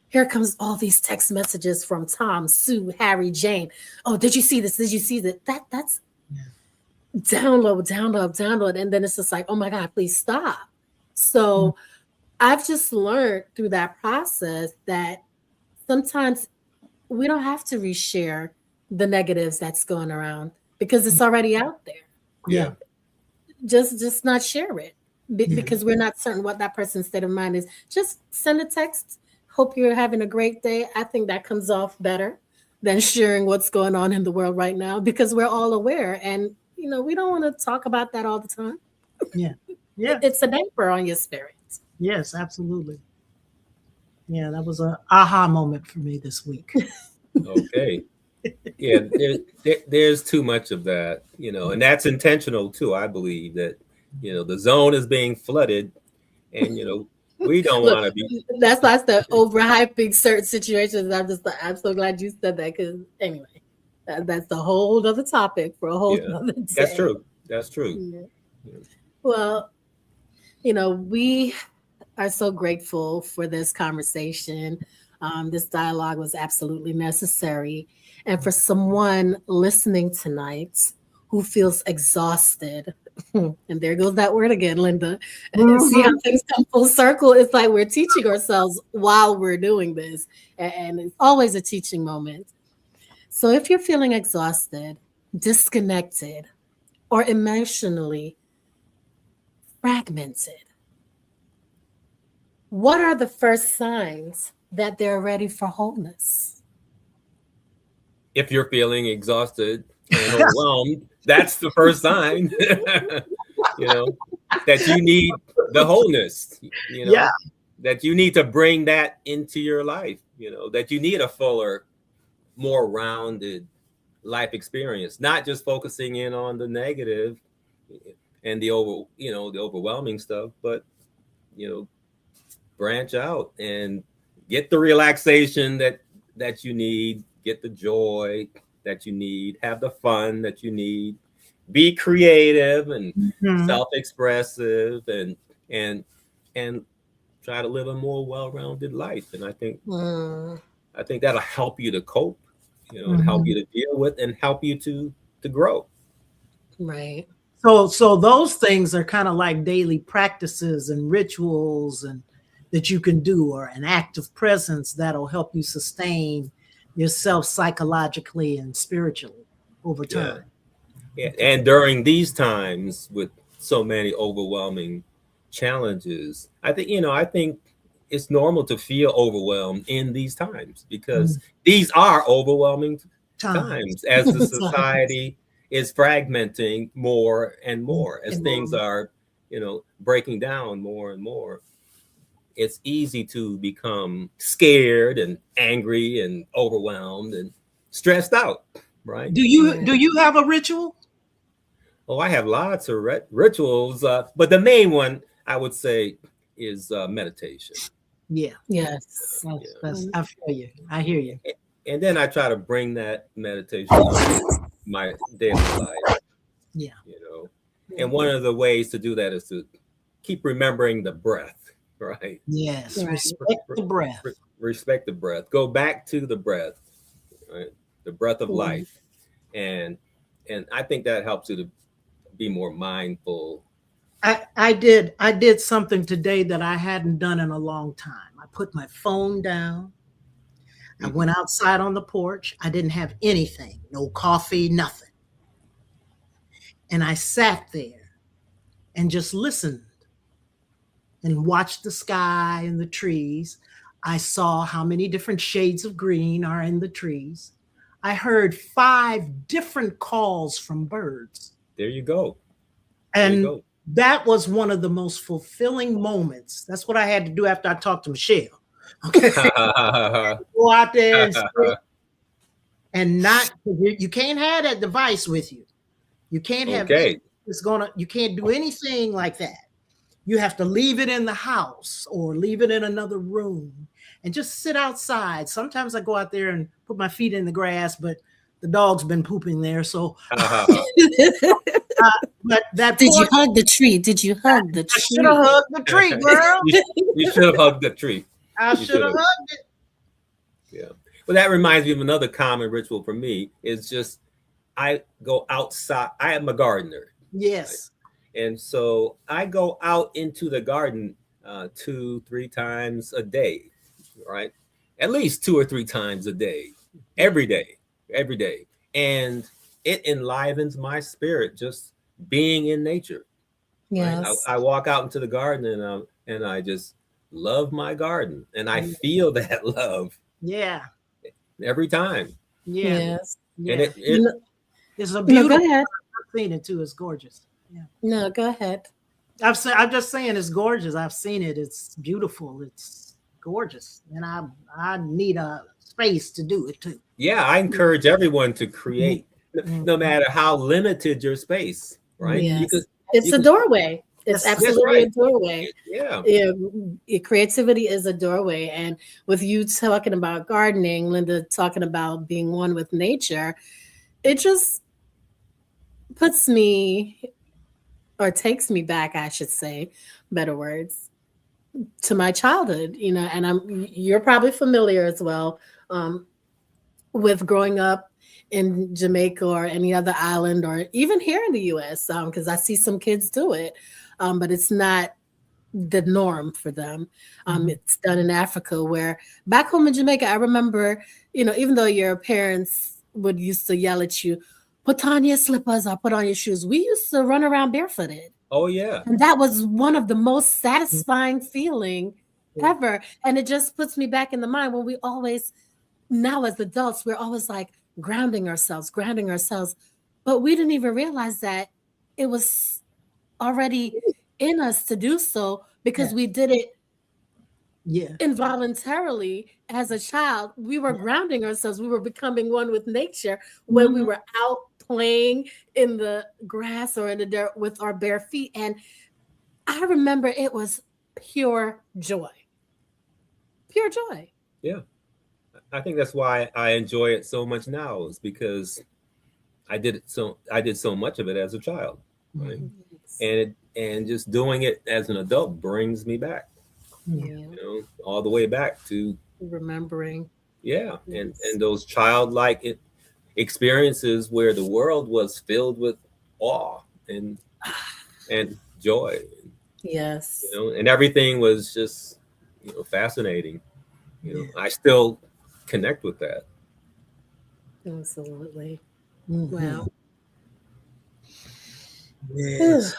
here comes all these text messages from Tom, Sue, Harry, Jane. Oh, did you see this? Did you see that? That's download. And then it's just like, oh my God, please stop. So I've just learned through that process that sometimes we don't have to reshare the negatives that's going around because it's already out there. Yeah. Just not share it because we're not certain what that person's state of mind is. Just send a text. Hope you're having a great day. I think that comes off better than sharing what's going on in the world right now, because we're all aware. And, we don't want to talk about that all the time. Yeah. Yeah. It's a damper on your spirit. Yes, absolutely. Yeah, that was an aha moment for me this week. Okay. Yeah, there's too much of that, and that's intentional too. I believe that, the zone is being flooded, and, we don't want to be. That's the overhyping certain situations. I'm so glad you said that, because anyway, that's the whole other topic for a whole other day. That's true. Yeah. Well, we are so grateful for this conversation. This dialogue was absolutely necessary. And for someone listening tonight who feels exhausted, and there goes that word again, Linda, see how things come full circle. It's like we're teaching ourselves while we're doing this. And it's always a teaching moment. So if you're feeling exhausted, disconnected, or emotionally fragmented, what are the first signs that they're ready for wholeness? If you're feeling exhausted and overwhelmed, that's the first sign, that you need the wholeness, that you need to bring that into your life, that you need a fuller, more rounded life experience, not just focusing in on the negative and the overwhelming stuff, but, branch out and get the relaxation that you need, get the joy that you need, have the fun that you need, be creative and self-expressive, and try to live a more well-rounded life. And Mm, I think that'll help you to cope, and help Mhm. you to deal with and help you to grow. right. So those things are kind of like daily practices and rituals and that you can do, or an active presence that'll help you sustain yourself psychologically and spiritually over Yeah. time. And during these times with so many overwhelming challenges, I think it's normal to feel overwhelmed in these times, because Mm. these are overwhelming Times. times as the Times. society is fragmenting more and more, as And things more. are, breaking down more and more. It's easy to become scared and angry and overwhelmed and stressed out, right? Do you have a ritual? Oh, I have lots of rituals, but the main one I would say is meditation. Yeah, Yes. that's Mm, I feel you. I hear you. And then I try to bring that meditation into my daily life, Yeah. you know. And one mhm. of the ways to do that is to keep remembering the breath, right? Yes. Right. Respect the breath. Respect the breath. Go back to the breath, right? The breath of Mm, life, and I think that helps you to be more mindful. I did something today that I hadn't done in a long time. I put my phone down. I Mhm. went outside on the porch. I didn't have anything, no coffee, nothing. And I sat there and just listened and watched the sky and the trees. I saw how many different shades of green are in the trees. I heard 5 different calls from birds. There you go. There you And go. that was one of the most fulfilling moments. That's what I had to do after I talked to Michelle. Okay. Go out there and sit and not, you can't have that device with you. You can't have anything Okay. you can't do anything like that. You have to leave it in the house or leave it in another room and just sit outside. Sometimes I go out there and put my feet in the grass, but the dog's been pooping there. So, but that Did you porch, hug the tree? Did you hug the I should have tree? hugged the tree, girl. You should have hugged the tree. I You should should have have. hugged it. Yeah. Well, that reminds me of another common ritual for me is just I go outside. I am a gardener, right? Yes. And so I go out into the garden 2, 3 times a day, right? At least 2 or 3 times a day, every day. And it enlivens my spirit just being in nature, right? Yes. I walk out into the garden and I just love my garden, and I Mm. feel that love Yeah. every time. Yeah. Yes. And Yeah. it, You it know, It's a no, go beautiful. ahead. I've seen it too. It's gorgeous. Yeah. No, go ahead. I'm just saying it's gorgeous. I've seen it. It's beautiful. It's gorgeous. And I need a space to do it too. yeah, I encourage everyone to create, no Mhm. matter how limited your space, right? Mhm. You could, Yes. It's you a could, doorway. It's Yes. that's absolutely a right. doorway. Yeah. Yeah, creativity is a doorway. And with you talking about gardening, Linda talking about being one with nature, it just puts me or takes me back, I should say, better words, to my childhood, and you're probably familiar as well, um, with growing up in Jamaica or any other island or even here in the US, because I see some kids do it, but it's not the norm for them. Mhm. It's done in Africa, where back home in Jamaica, I remember, even though your parents would used to yell at you, put on your slippers or put on your shoes, we used to run around barefooted. Oh, yeah. And that was one of the most satisfying feeling Yeah. ever. And it just puts me back in the mind when we always, now as adults, we're always like grounding ourselves. But we didn't even realize that it was already in us to do so because Yeah. we did it Yeah. involuntarily as a child. We were grounding ourselves. We were becoming one with nature when we Mhm. were out playing in the grass or in the dirt with our bare feet. And I remember it was pure joy. Pure joy. Yeah. I think that's why I enjoy it so much now, is because I did so much of it as a child, right? Mhm. And just doing it as an adult brings me back. Yeah. you know, all the way back to, Remembering. yeah, and Yes. those childlike experiences where the world was filled with awe and joy, you Yes. know, and everything was just, you know, fascinating. You know, Yeah. I still connect with that. Absolutely. Mhm. Wow. Whew. Yes.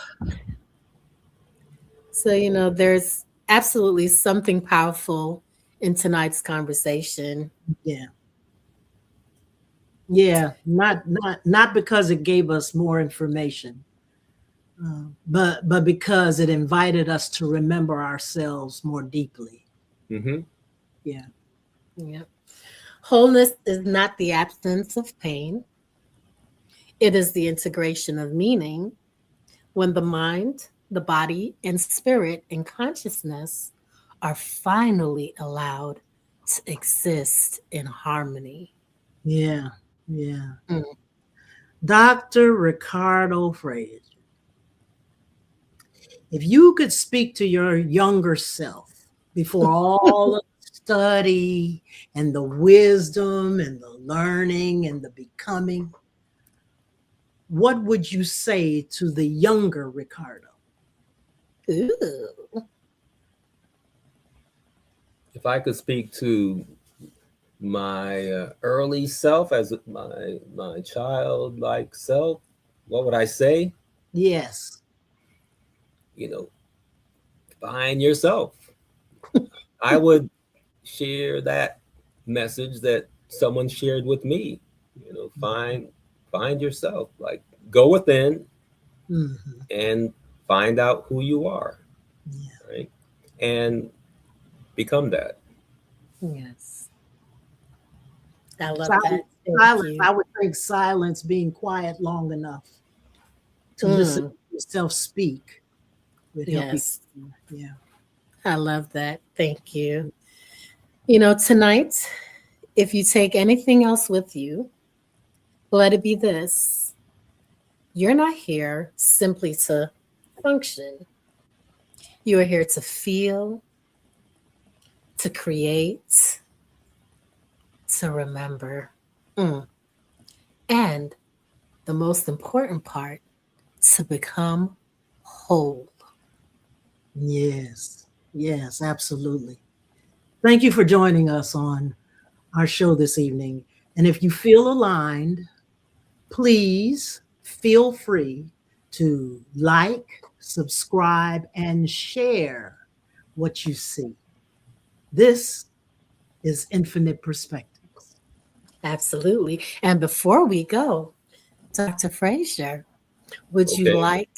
So, there's absolutely something powerful in tonight's conversation. Yeah. Yeah. Not because it gave us more information, but because it invited us to remember ourselves more deeply. Hmm. Yeah. Yep. Wholeness is not the absence of pain, it is the integration of meaning when the mind, the body, and spirit and consciousness are finally allowed to exist in harmony. Yeah. Yeah. Mm. Dr. Ricardo Frazer, if you could speak to your younger self before all of the study and the wisdom and the learning and the becoming, what would you say to the younger Ricardo? Ooh. If I could speak to my early self as my childlike self, what would I say? Yes. You know, find yourself. I would share that message that someone shared with me. You know, find yourself. Like, go within Mhm. and find out who you are, Yeah. right? And become that. Yes. I love Silence, that. Thank silence. you. I would think silence, being quiet long enough to listen Mm, to yourself speak would help you. yes. Yeah. I love that. Thank you. Tonight, if you take anything else with you, let it be this: you're not here simply to function, you are here to feel, to create, to remember. Mm. And the most important part, to become whole. Yes. Yes, absolutely. Thank you for joining us on our show this evening. And if you feel aligned, please feel free to like, subscribe, and share what you see. This is Infinite Perspectives. Absolutely. And before we go, Dr. Frazier, would you Okay. like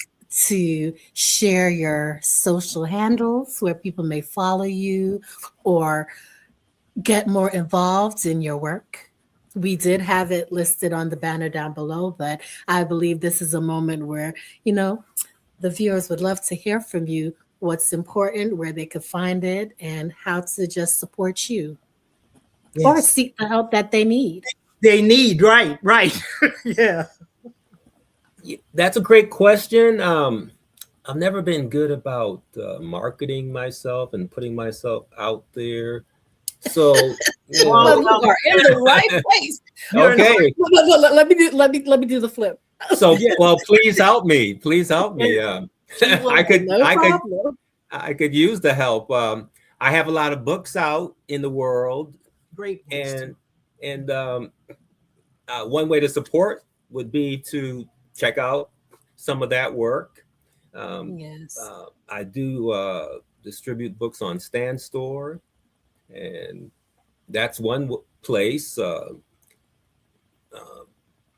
to share your social handles where people may follow you or get more involved in your work? We did have it listed on the banner down below, but I believe this is a moment where, the viewers would love to hear from you what's important, where they could find it, and how to just support you or Yes. seek the help that they need. They need, right, right. Yeah. That's a great question. I've never been good about marketing myself and putting myself out there. So, you Well, Well, know, you are in the right place. you're in the okay. Let me do the flip. So, yeah. well, please help me. Please help me. She will. I could, No I could, problem. I could use the help. I have a lot of books out in the world, Great books too. and one way to support would be to check out some of that work. Um, Yes. I do distribute books on Stand Store, and that's one place. Uh,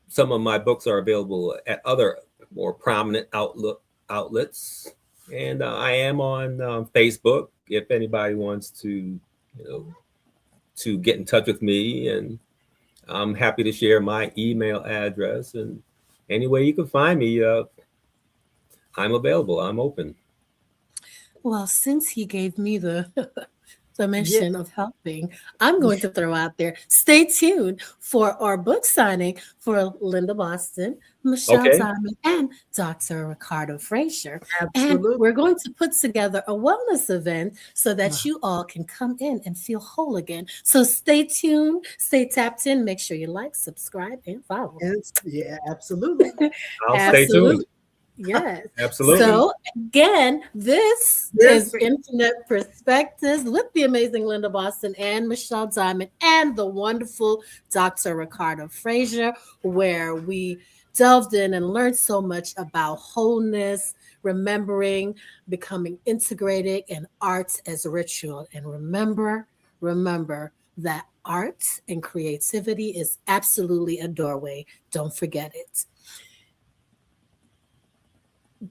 some of my books are available at other more prominent outlets, and I am on Facebook if anybody wants to, to get in touch with me, and I'm happy to share my email address and any way you can find me. I'm available. I'm open. Well, since he gave me the dimension of helping, I'm going to throw out there, stay tuned for our book signing for Linda Boston, Michelle Okay. Diamond, and Dr. Ricardo Frazer. And Absolutely. we're going to put together a wellness event so that you all can come in and feel whole again. So stay tuned, stay tapped in, make sure you like, subscribe, and follow. Yes, yeah, absolutely. I'll stay tuned. Yes. Absolutely. So again, this Yes. is Infinite Perspectives with the amazing Linda Boston and Michelle Diamond and the wonderful Dr. Ricardo Frazer, where we delved in and learned so much about wholeness, remembering, becoming integrated, and arts as ritual. And remember that art and creativity is absolutely a doorway. Don't forget it.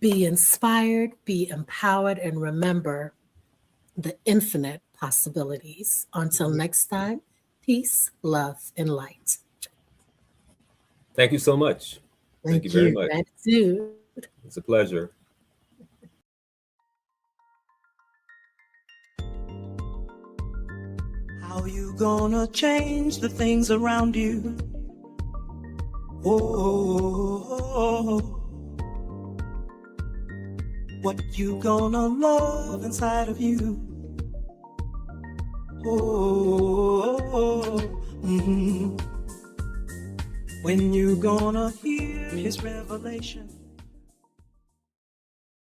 Be inspired, be empowered, and remember the infinite possibilities. Until next time, peace, love, and light. Thank you so much. Thank you very much. Gratitude. It's a pleasure. How you gonna change the things around you? Oh, what you gonna love inside of you? Oh, when you gonna hear his revelation?